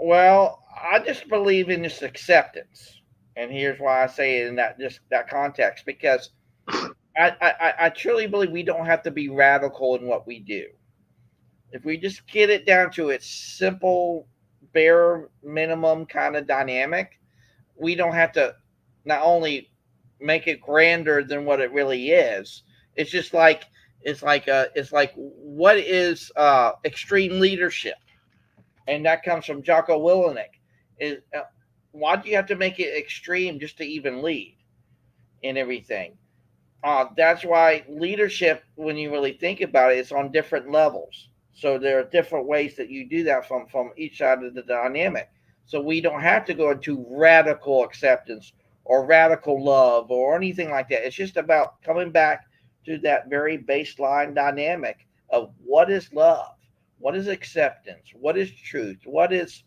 Well, I just believe in this acceptance. And here's why I say it in that context, because I truly believe we don't have to be radical in what we do. If we just get it down to its simple, bare minimum kind of dynamic, we don't have to not only make it grander than what it really is. It's just like what is extreme leadership, and that comes from Jocko Willink. Is why do you have to make it extreme just to even lead in everything? That's why leadership, when you really think about it, it's on different levels. So there are different ways that you do that from each side of the dynamic. So we don't have to go into radical acceptance or radical love or anything like that. It's just about coming back to that very baseline dynamic of what is love, what is acceptance, what is truth, what is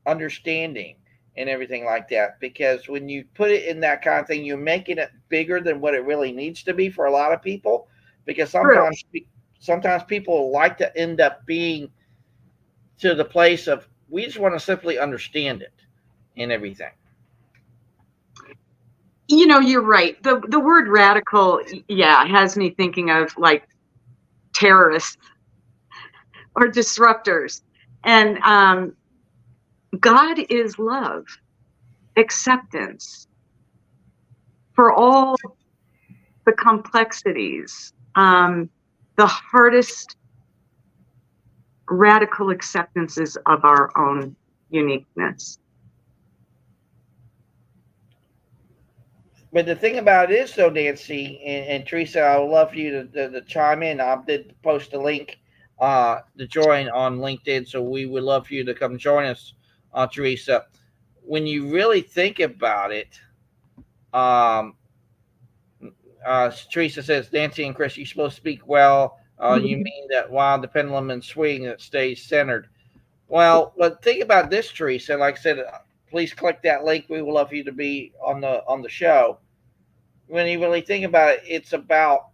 understanding, and everything like that. Because when you put it in that kind of thing, you're making it bigger than what it really needs to be for a lot of people. Because sometimes people like to end up being to the place of we just want to simply understand it and everything. You're right. The word radical, has me thinking of like terrorists or disruptors. And God is love, acceptance for all the complexities, the hardest radical acceptances of our own uniqueness. But the thing about it is, though, Nancy and Teresa, I would love for you to chime in. I did post a link to join on LinkedIn, so we would love for you to come join us, Teresa. When you really think about it, um, Teresa says, Nancy and Chris, you're supposed to speak well. You mean that while the pendulum is swinging, it stays centered. Well, but think about this, Teresa. Like I said, please click that link. We would love for you to be on the show. When you really think about it, it's about,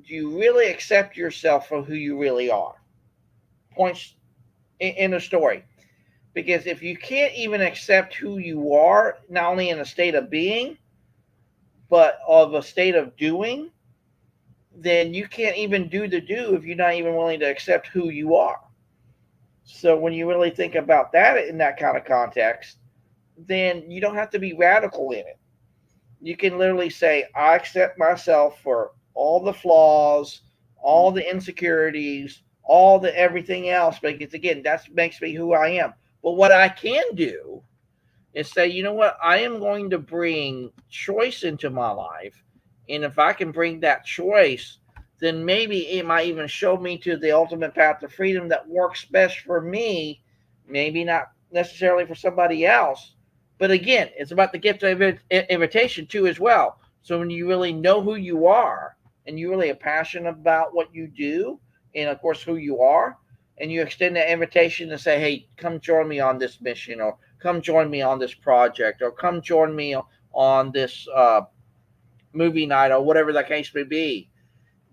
do you really accept yourself for who you really are? Points in the story. Because if you can't even accept who you are, not only in a state of being, but of a state of doing, then you can't even do the do if you're not even willing to accept who you are. So when you really think about that in that kind of context, then you don't have to be radical in it. You can literally say, I accept myself for all the flaws, all the insecurities, all the everything else, because again, that makes me who I am. But what I can do is say, you know what, I am going to bring choice into my life. And if I can bring that choice, then maybe it might even show me to the ultimate path to freedom that works best for me, maybe not necessarily for somebody else. But again, it's about the gift of invitation too as well. So when you really know who you are and you really are passionate about what you do and of course who you are, and you extend that invitation to say, hey, come join me on this mission, or come join me on this project, or come join me on this movie night, or whatever the case may be,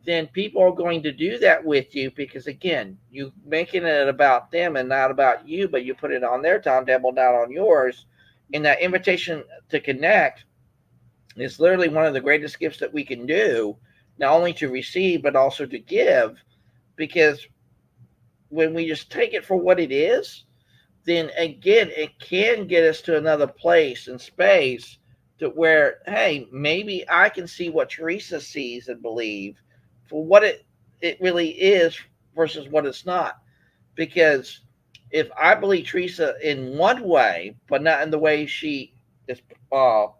then people are going to do that with you because, again, you making it about them and not about you, but you put it on their timetable, not on yours. And that invitation to connect is literally one of the greatest gifts that we can do, not only to receive, but also to give, because when we just take it for what it is, then again, it can get us to another place and space to where, hey, maybe I can see what Teresa sees and believe for what it really is versus what it's not. Because if I believe Teresa in one way, but not in the way she is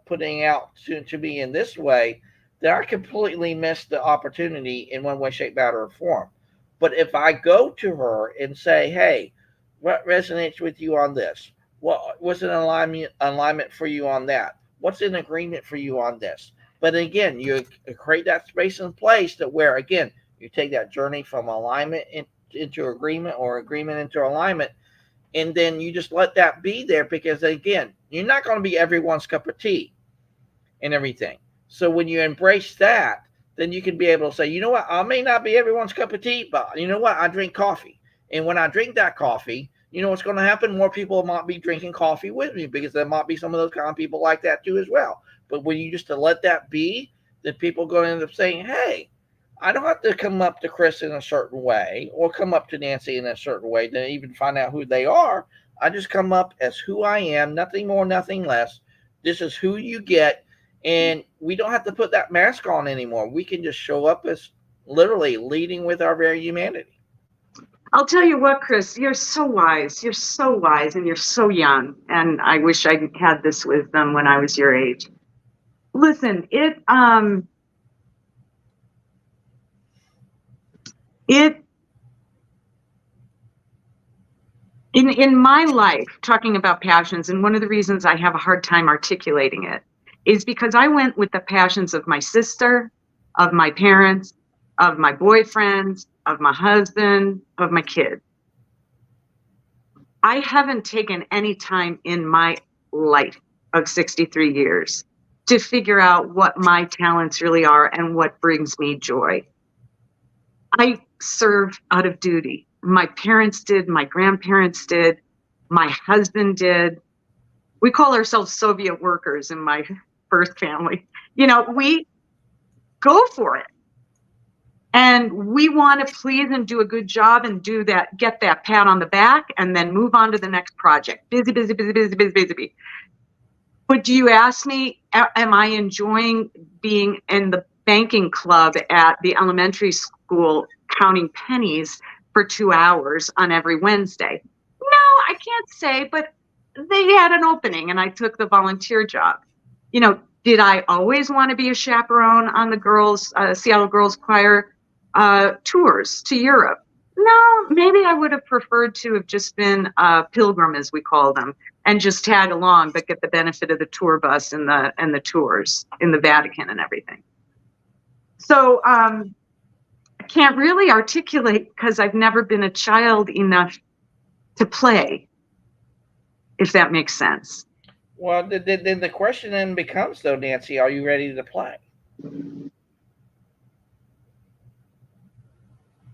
putting out to me in this way, then I completely miss the opportunity in one way, shape, matter, or form. But if I go to her and say, hey, what resonates with you on this? What's an alignment for you on that? What's an agreement for you on this? But again, you create that space and place to where, again, you take that journey from alignment into agreement, or agreement into alignment, and then you just let that be there, because again, you're not going to be everyone's cup of tea and everything. So when you embrace that, then you can be able to say, you know what, I may not be everyone's cup of tea, but you know what, I drink coffee. And when I drink that coffee, you know what's going to happen? More people might be drinking coffee with me, because there might be some of those kind of people like that too as well. But when you just to let that be, then people are going to end up saying, hey, I don't have to come up to Chris in a certain way or come up to Nancy in a certain way to even find out who they are. I just come up as who I am, nothing more, nothing less. This is who you get. And we don't have to put that mask on anymore. We can just show up as literally leading with our very humanity. I'll tell you what, Chris, you're so wise. You're so wise, and you're so young. And I wish I had this wisdom when I was your age. Listen, in my life, talking about passions, and one of the reasons I have a hard time articulating it is because I went with the passions of my sister, of my parents, of my boyfriends, of my husband, of my kids. I haven't taken any time in my life of 63 years to figure out what my talents really are and what brings me joy. I serve out of duty. My parents did, my grandparents did, my husband did. We call ourselves Soviet workers in my birth family. You know, we go for it. And we want to please and do a good job and do that, get that pat on the back, and then move on to the next project. Busy, busy, busy, busy, busy, busy, busy. But do you ask me, am I enjoying being in the banking club at the elementary school counting pennies for 2 hours on every Wednesday? No, I can't say, but they had an opening and I took the volunteer job. You know, did I always want to be a chaperone on the Seattle Girls Choir tours to Europe? No, maybe I would have preferred to have just been a pilgrim, as we call them, and just tag along, but get the benefit of the tour bus and the tours in the Vatican and everything. So I can't really articulate because I've never been a child enough to play, if that makes sense. Well, then the question then becomes, though, Nancy, are you ready to play?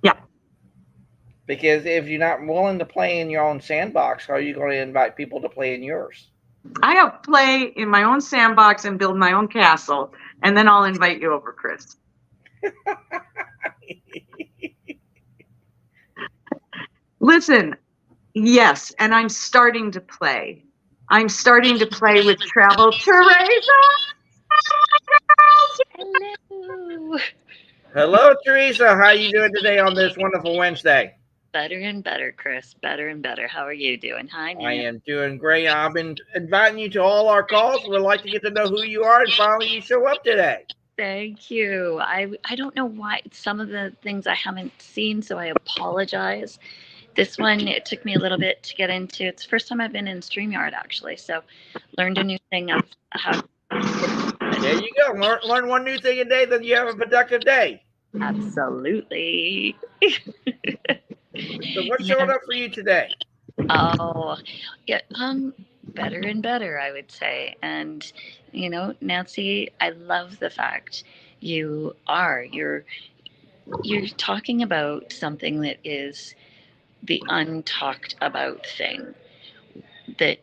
Yeah. Because if you're not willing to play in your own sandbox, how are you going to invite people to play in yours? I'll play in my own sandbox and build my own castle, and then I'll invite you over, Chris. Listen, yes, and I'm starting to play. I'm starting to play with travel. Teresa! Hello. Hello, Teresa. How are you doing today on this wonderful Wednesday? Better and better, Chris. Better and better. How are you doing? Hi, I Nan. am doing great. I've been inviting you to all our calls. We'd like to get to know who you are, and finally you show up today. Thank you. I don't know why some of the things I haven't seen, so I apologize. This one, it took me a little bit to get into. It's the first time I've been in StreamYard, actually, so learned a new thing of how. There you go. Learn one new thing a day, then you have a productive day. Absolutely. So what's showing up for you today? Oh, yeah, better and better, I would say. And Nancy, I love the fact you're talking about something that is the untalked about thing. That,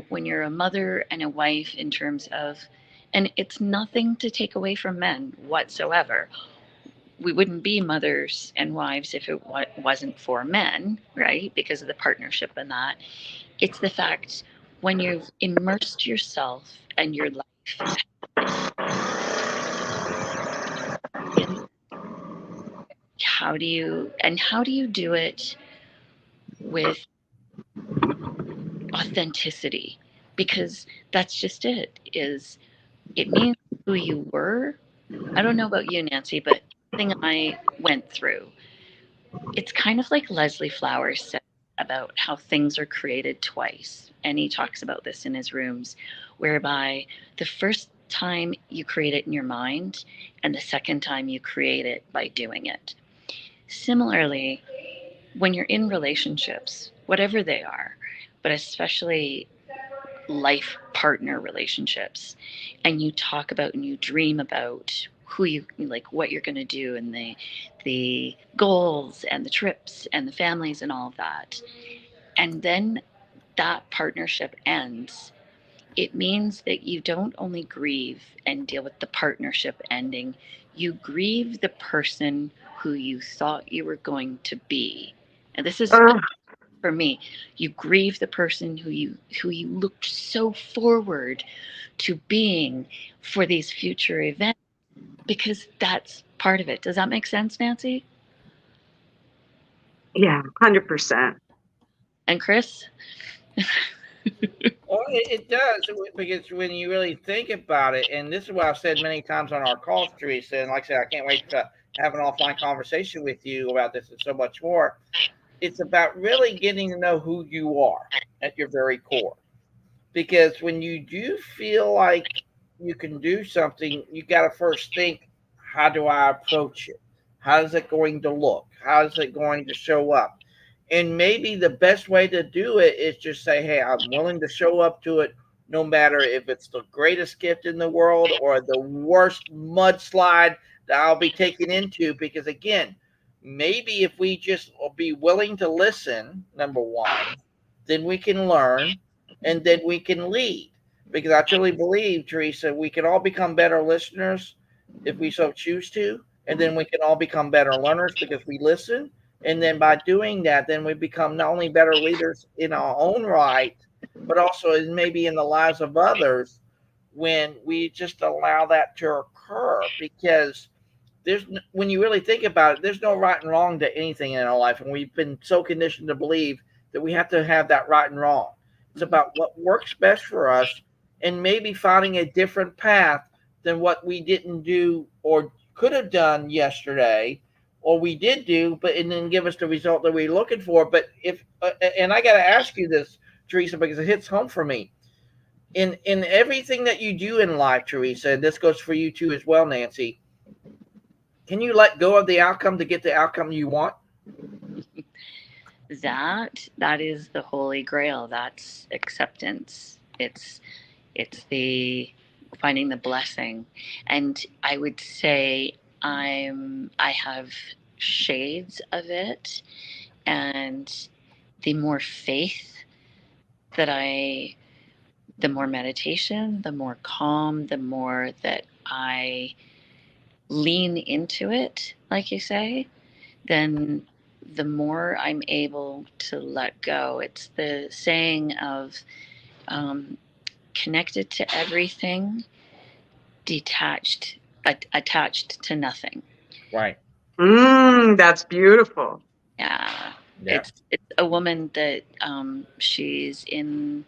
when you're a mother and a wife, in terms of, and it's nothing to take away from men whatsoever. We wouldn't be mothers and wives if it wasn't for men, right? Because of the partnership and that. It's the fact when you've immersed yourself and your life in, how do you do it with authenticity? Because that's just it means who you were. I don't know about you, Nancy, but the thing I went through, it's kind of like Leslie Flowers said about how things are created twice. And he talks about this in his rooms, whereby the first time you create it in your mind, and the second time you create it by doing it. Similarly, when you're in relationships, whatever they are, but especially life partner relationships, and you talk about and you dream about who you like, what you're going to do, and the goals and the trips and the families and all of that, and then that partnership ends, it means that you don't only grieve and deal with the partnership ending, you grieve the person who you thought you were going to be. And this is for me, you grieve the person who you looked so forward to being for these future events, because that's part of it. Does that make sense, Nancy? Yeah, 100%. And Chris? Well, it does, because when you really think about it, and this is what I've said many times on our calls, Teresa, and like I said, I can't wait to have an offline conversation with you about this and so much more. It's about really getting to know who you are at your very core. Because when you do feel like you can do something, you got to first think, how do I approach it? How is it going to look? How is it going to show up? And maybe the best way to do it is just say, hey, I'm willing to show up to it, no matter if it's the greatest gift in the world or the worst mudslide that I'll be taken into. Because again, maybe if we just be willing to listen, number one, then we can learn, and then we can lead. Because I truly believe, Teresa, we can all become better listeners if we so choose to, and then we can all become better learners because we listen. And then by doing that, then we become not only better leaders in our own right, but also maybe in the lives of others when we just allow that to occur. Because when you really think about it, there's no right and wrong to anything in our life, and we've been so conditioned to believe that we have to have that right and wrong. It's about what works best for us, and maybe finding a different path than what we didn't do or could have done yesterday, or we did do, but it didn't give us the result that we were looking for. But if and I got to ask you this, Teresa, because it hits home for me. In everything that you do in life, Teresa, and this goes for you too as well, Nancy, can you let go of the outcome to get the outcome you want? That is the holy grail. That's acceptance. It's the finding the blessing. And I would say I have shades of it, and the more faith that the more meditation, the more calm, the more that I lean into it, like you say, then the more I'm able to let go. It's the saying of um, connected to everything, detached, attached to nothing. Right. That's beautiful. Yeah, Yeah. it's a woman that she's in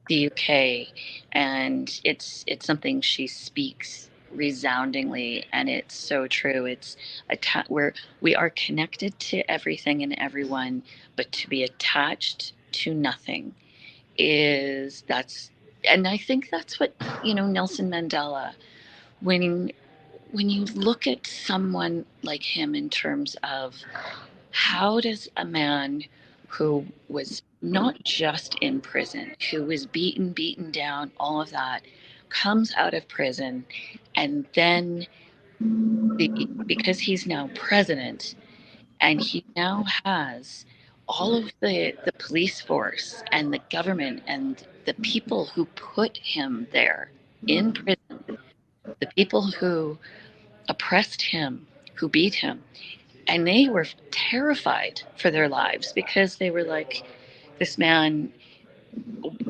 the UK, and it's something she speaks resoundingly, and it's so true. It's we are connected to everything and everyone, but to be attached to nothing that's, and I think that's what, Nelson Mandela, when you look at someone like him in terms of how does a man who was not just in prison, who was beaten down, all of that, comes out of prison, and then because he's now president, and he now has all of the police force and the government and the people who put him there in prison, the people who oppressed him, who beat him, and they were terrified for their lives because they were like, this man,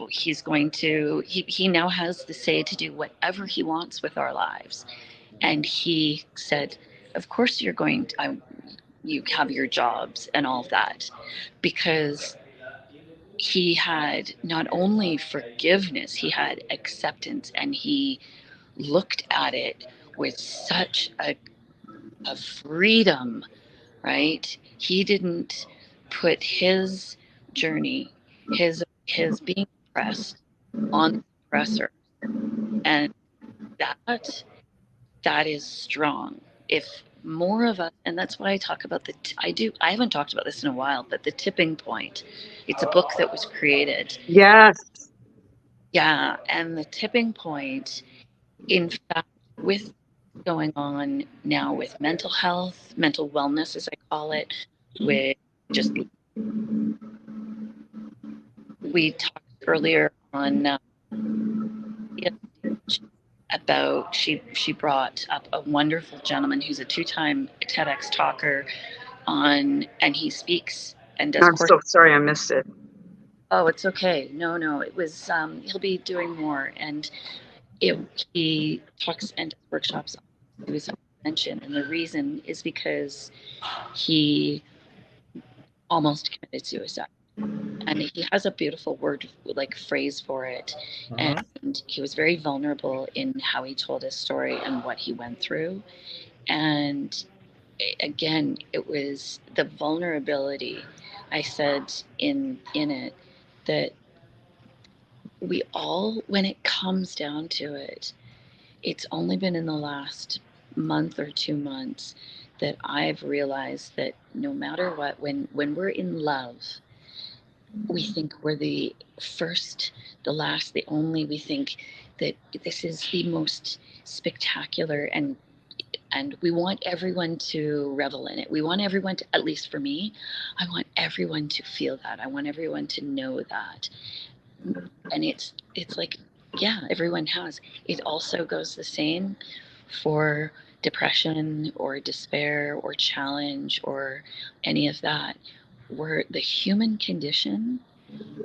he now has the say to do whatever he wants with our lives. And he said, of course you're going to, you have your jobs and all of that, because he had not only forgiveness, he had acceptance, and he looked at it with such a freedom, right? He didn't put his journey, his being oppressed on the oppressor. And that that is strong. If more of us, and that's why I talk about I haven't talked about this in a while, but the tipping point. It's a book that was created. Yes. Yeah, and the tipping point, in fact, with going on now with mental health, mental wellness, as I call it, with just, we talked earlier on about, she brought up a wonderful gentleman who's a two-time TEDx talker on, and he speaks and does I'm course. so sorry I missed it. Oh, it's okay. No, it was he'll be doing more, and he talks and does workshops on suicide prevention, and the reason is because he almost committed suicide, and he has a beautiful word, like phrase for it. Uh-huh. And he was very vulnerable in how he told his story and what he went through. And again, it was the vulnerability. I said in it that we all, when it comes down to it, it's only been in the last month or 2 months that I've realized that no matter what, when we're in love, we think we're the first, the last, the only. We think that this is the most spectacular, and we want everyone to revel in it. We want everyone to, at least for me, I want everyone to feel that. I want everyone to know that. And it's like, yeah, everyone has. It also goes the same for depression or despair or challenge or any of that. Where the human condition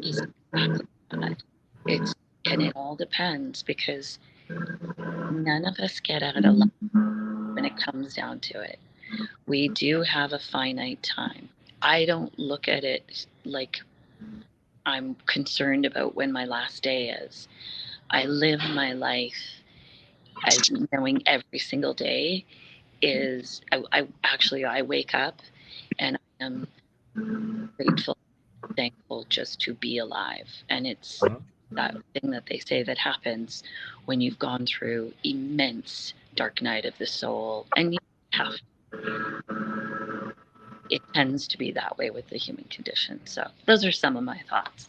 is exactly that. It's and it all depends because none of us get out alive when it comes down to it. We do have a finite time. I don't look at it like I'm concerned about when my last day is. I live my life as knowing every single day is I actually I wake up and I am grateful, thankful just to be alive. And it's that thing that they say that happens when you've gone through immense dark night of the soul, and you have it tends to be that way with the human condition. So those are some of my thoughts.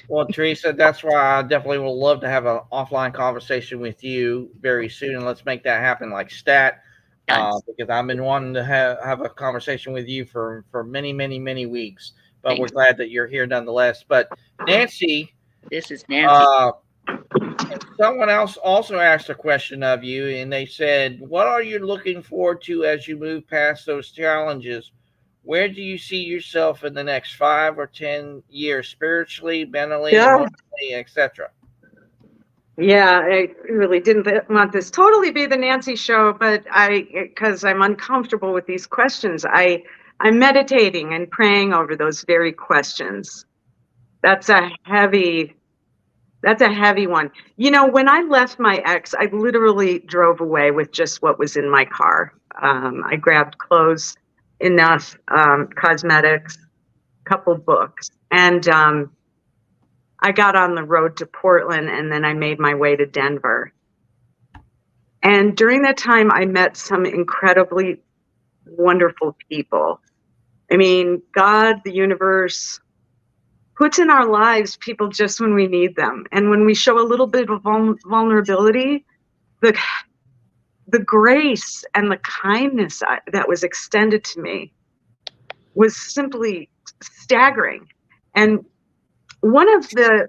Well, Teresa, that's why I definitely would love to have an offline conversation with you very soon, and let's make that happen like stat. Because I've been wanting to have a conversation with you for many, many, many weeks. But Thanks. we're glad that you're here nonetheless. But Nancy, this is Nancy. Someone else also asked a question of you, and they said, "What are you looking forward to as you move past those challenges? Where do you see yourself in the next 5 or 10 years, spiritually, mentally, emotionally, etc.?" Yeah, I really didn't want this totally be the Nancy show, but because I'm uncomfortable with these questions, I'm meditating and praying over those very questions. That's a heavy one. You know, when I left my ex, I literally drove away with just what was in my car. I grabbed clothes, enough, cosmetics, couple books, and I got on the road to Portland, and then I made my way to Denver. And during that time, I met some incredibly wonderful people. I mean, God, the universe, puts in our lives people just when we need them. And when we show a little bit of vulnerability, the grace and the kindness that was extended to me was simply staggering. And one of the,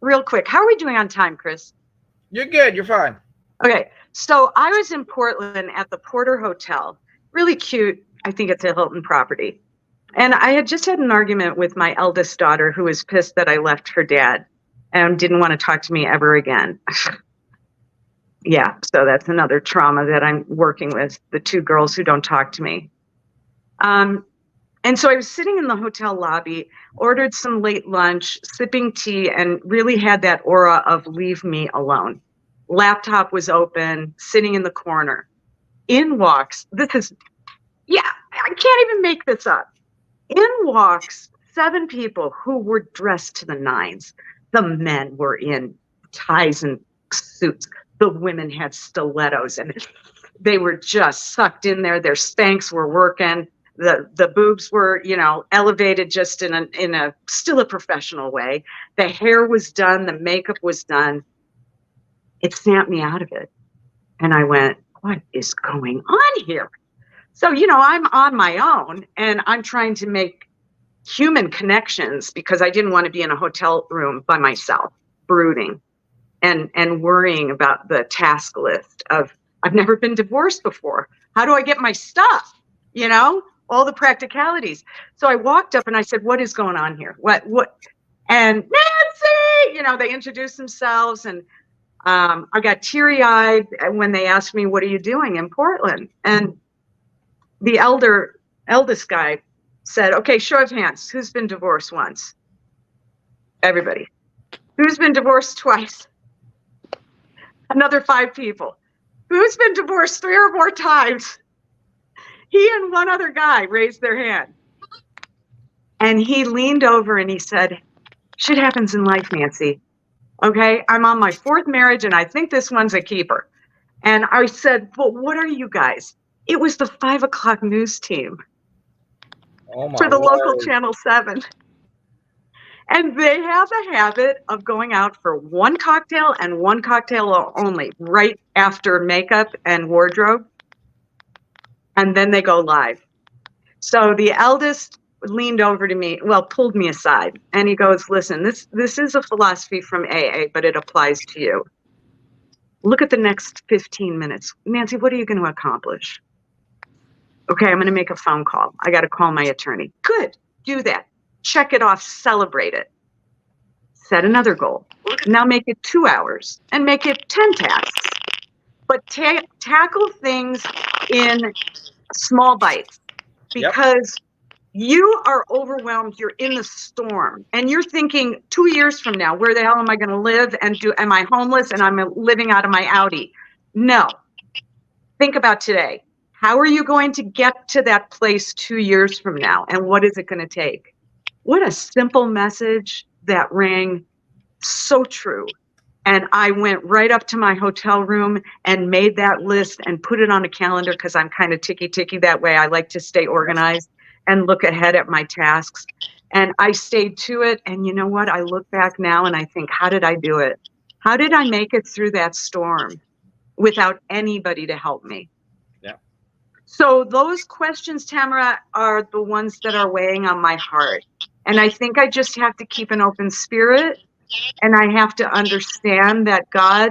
real quick, how are we doing on time, Chris? You're good. You're fine. Okay. So I was in Portland at the Porter Hotel. Really cute. I think it's a Hilton property. And I had just had an argument with my eldest daughter who was pissed that I left her dad and didn't want to talk to me ever again. Yeah. So that's another trauma that I'm working with, the two girls who don't talk to me. And so I was sitting in the hotel lobby, ordered some late lunch, sipping tea, and really had that aura of leave me alone. Laptop was open, sitting in the corner. In walks, I can't even make this up. In walks 7 people who were dressed to the nines. The men were in ties and suits. The women had stilettos, and they were just sucked in there. Their Spanx were working. The boobs were, elevated just in a still a professional way. The hair was done. The makeup was done. It snapped me out of it. And I went, what is going on here? So, I'm on my own and I'm trying to make human connections because I didn't want to be in a hotel room by myself, brooding and worrying about the task list of, I've never been divorced before. How do I get my stuff? All the practicalities. So I walked up and I said, what is going on here? What? And Nancy, they introduced themselves, and I got teary-eyed when they asked me, what are you doing in Portland? And the eldest guy said, okay, show of hands. Who's been divorced once? Everybody. Who's been divorced twice? Another 5 people. Who's been divorced 3 or more times? He and one other guy raised their hand. And he leaned over and he said, shit happens in life, Nancy. Okay, I'm on my 4th marriage and I think this one's a keeper. And I said, well, what are you guys? It was the 5 o'clock news team for the local Channel 7. And they have a habit of going out for one cocktail and one cocktail only right after makeup and wardrobe. And then they go live. So the eldest leaned over to me, pulled me aside. And he goes, listen, this is a philosophy from AA, but it applies to you. Look at the next 15 minutes. Nancy, what are you going to accomplish? Okay, I'm going to make a phone call. I got to call my attorney. Good. Do that. Check it off. Celebrate it. Set another goal. Now make it 2 hours and make it 10 tasks. But tackle things in small bites, because you are overwhelmed. You're in the storm and you're thinking 2 years from now, where the hell am I going to live? And am I homeless and I'm living out of my Audi? No. Think about today. How are you going to get to that place 2 years from now? And what is it going to take? What a simple message that rang so true. And I went right up to my hotel room and made that list and put it on a calendar, because I'm kind of ticky that way. I like to stay organized and look ahead at my tasks. And I stayed to it. And you know what? I look back now and I think, how did I do it? How did I make it through that storm without anybody to help me? Yeah. So those questions, Tamara, are the ones that are weighing on my heart. And I think I just have to keep an open spirit. And I have to understand that God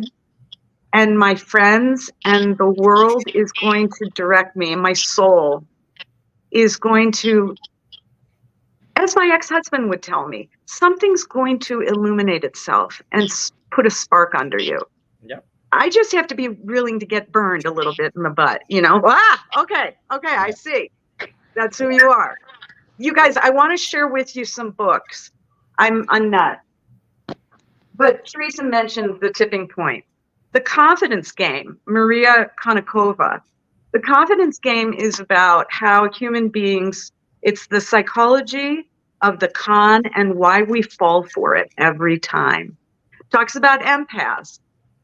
and my friends and the world is going to direct me, and my soul is going to, as my ex-husband would tell me, something's going to illuminate itself and put a spark under you. Yep. I just have to be willing to get burned a little bit in the butt, Okay, I see. That's who you are. You guys, I want to share with you some books. I'm a nut. But Teresa mentioned The Tipping Point. The Confidence Game, Maria Konnikova. The Confidence Game is about how human beings, it's the psychology of the con and why we fall for it every time. Talks about empaths.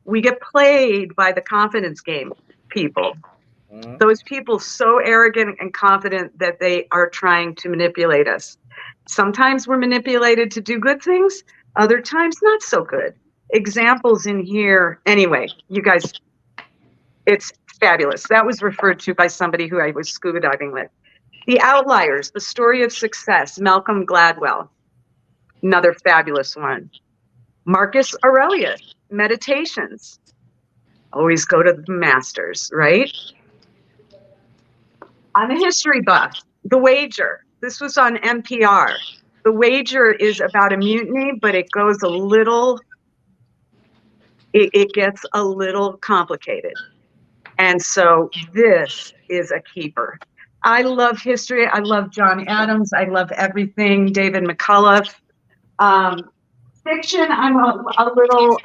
We get played by the confidence game people. Mm-hmm. Those people so arrogant and confident that they are trying to manipulate us. Sometimes we're manipulated to do good things. Other times, not so good. Examples in here. Anyway, you guys, it's fabulous. That was referred to by somebody who I was scuba diving with. The Outliers, The Story of Success, Malcolm Gladwell. Another fabulous one. Marcus Aurelius, Meditations. Always go to the masters, right? I'm a history buff. The Wager. This was on NPR. The Wager is about a mutiny, but it goes it gets a little complicated. And so this is a keeper. I love history. I love John Adams. I love everything. David McCullough. Fiction, I'm a little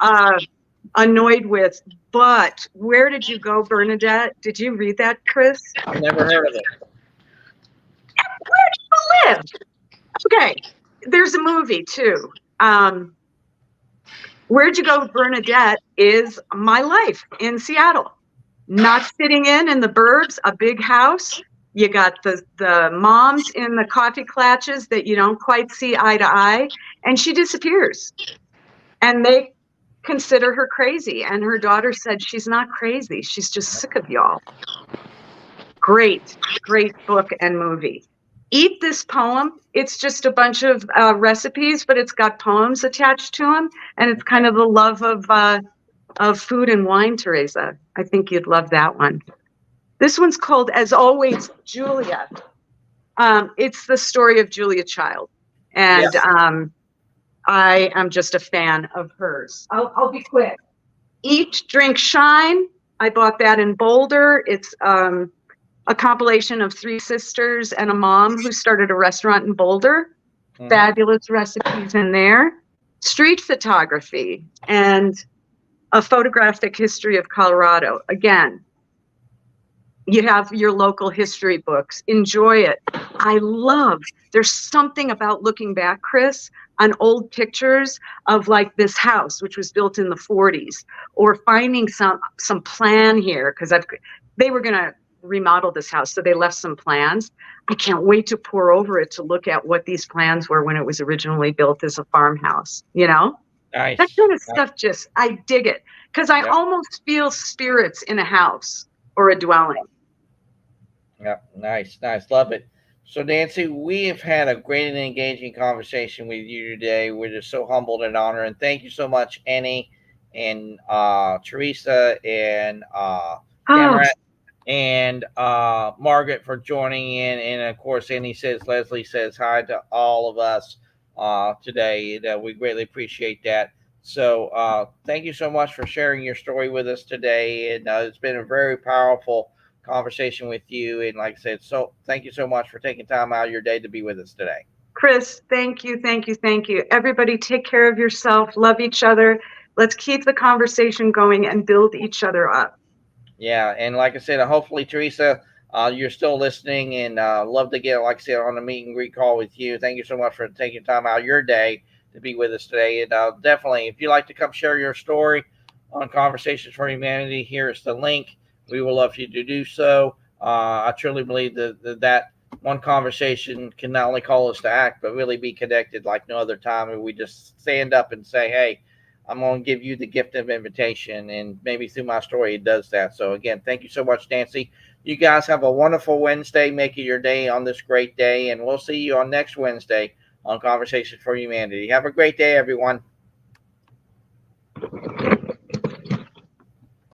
annoyed with, but Where Did You Go, Bernadette? Did you read that, Chris? I never heard of it. Where do you live? Okay, there's a movie too. Where'd You Go, Bernadette is my life in Seattle. Not sitting in the burbs, a big house. You got the moms in the coffee clutches that you don't quite see eye to eye, and she disappears. And they consider her crazy. And her daughter said, she's not crazy. She's just sick of y'all. Great book and movie. Eat This Poem. It's just a bunch of recipes, but it's got poems attached to them. And it's kind of the love of food and wine, Teresa. I think you'd love that one. This one's called, As Always, Julia. It's the story of Julia Child. And yes. I am just a fan of hers. I'll be quick. Eat, Drink, Shine. I bought that in Boulder. It's a compilation of 3 sisters and a mom who started a restaurant in Boulder. Mm-hmm. Fabulous recipes in there. Street photography and a photographic history of Colorado. Again, you have your local history books. Enjoy it. There's something about looking back, Chris, on old pictures of like this house, which was built in the 40s, or finding some plan here, because they were going to remodel this house, so they left some plans. I can't wait to pour over it to look at what these plans were when it was originally built as a farmhouse, Nice. That kind of stuff, I dig it, because I almost feel spirits in a house or a dwelling. Yeah, nice. Love it. So, Nancy, we have had a great and engaging conversation with you today. We're just so humbled and honored. And thank you so much, Annie and Teresa and Oh, Tamara and Margaret for joining in. And of course, Leslie says hi to all of us today. We greatly appreciate that. So thank you so much for sharing your story with us today. And it's been a very powerful conversation with you. And like I said, so thank you so much for taking time out of your day to be with us today. Chris, thank you, thank you, thank you. Everybody take care of yourself, love each other. Let's keep the conversation going and build each other up. Yeah, and like I said, hopefully, Teresa, you're still listening, and love to get, like I said, on a meet and greet call with you. Thank you so much for taking time out of your day to be with us today. And definitely, if you'd like to come share your story on Conversations for Humanity, here's the link. We will love you to do so. I truly believe that one conversation can not only call us to act, but really be connected like no other time. And we just stand up and say, hey, I'm going to give you the gift of invitation, and maybe through my story it does that. So again, thank you so much, Nancy. You guys have a wonderful Wednesday. Make it your day on this great day, and we'll see you on next Wednesday on Conversations for Humanity. Have a great day, everyone.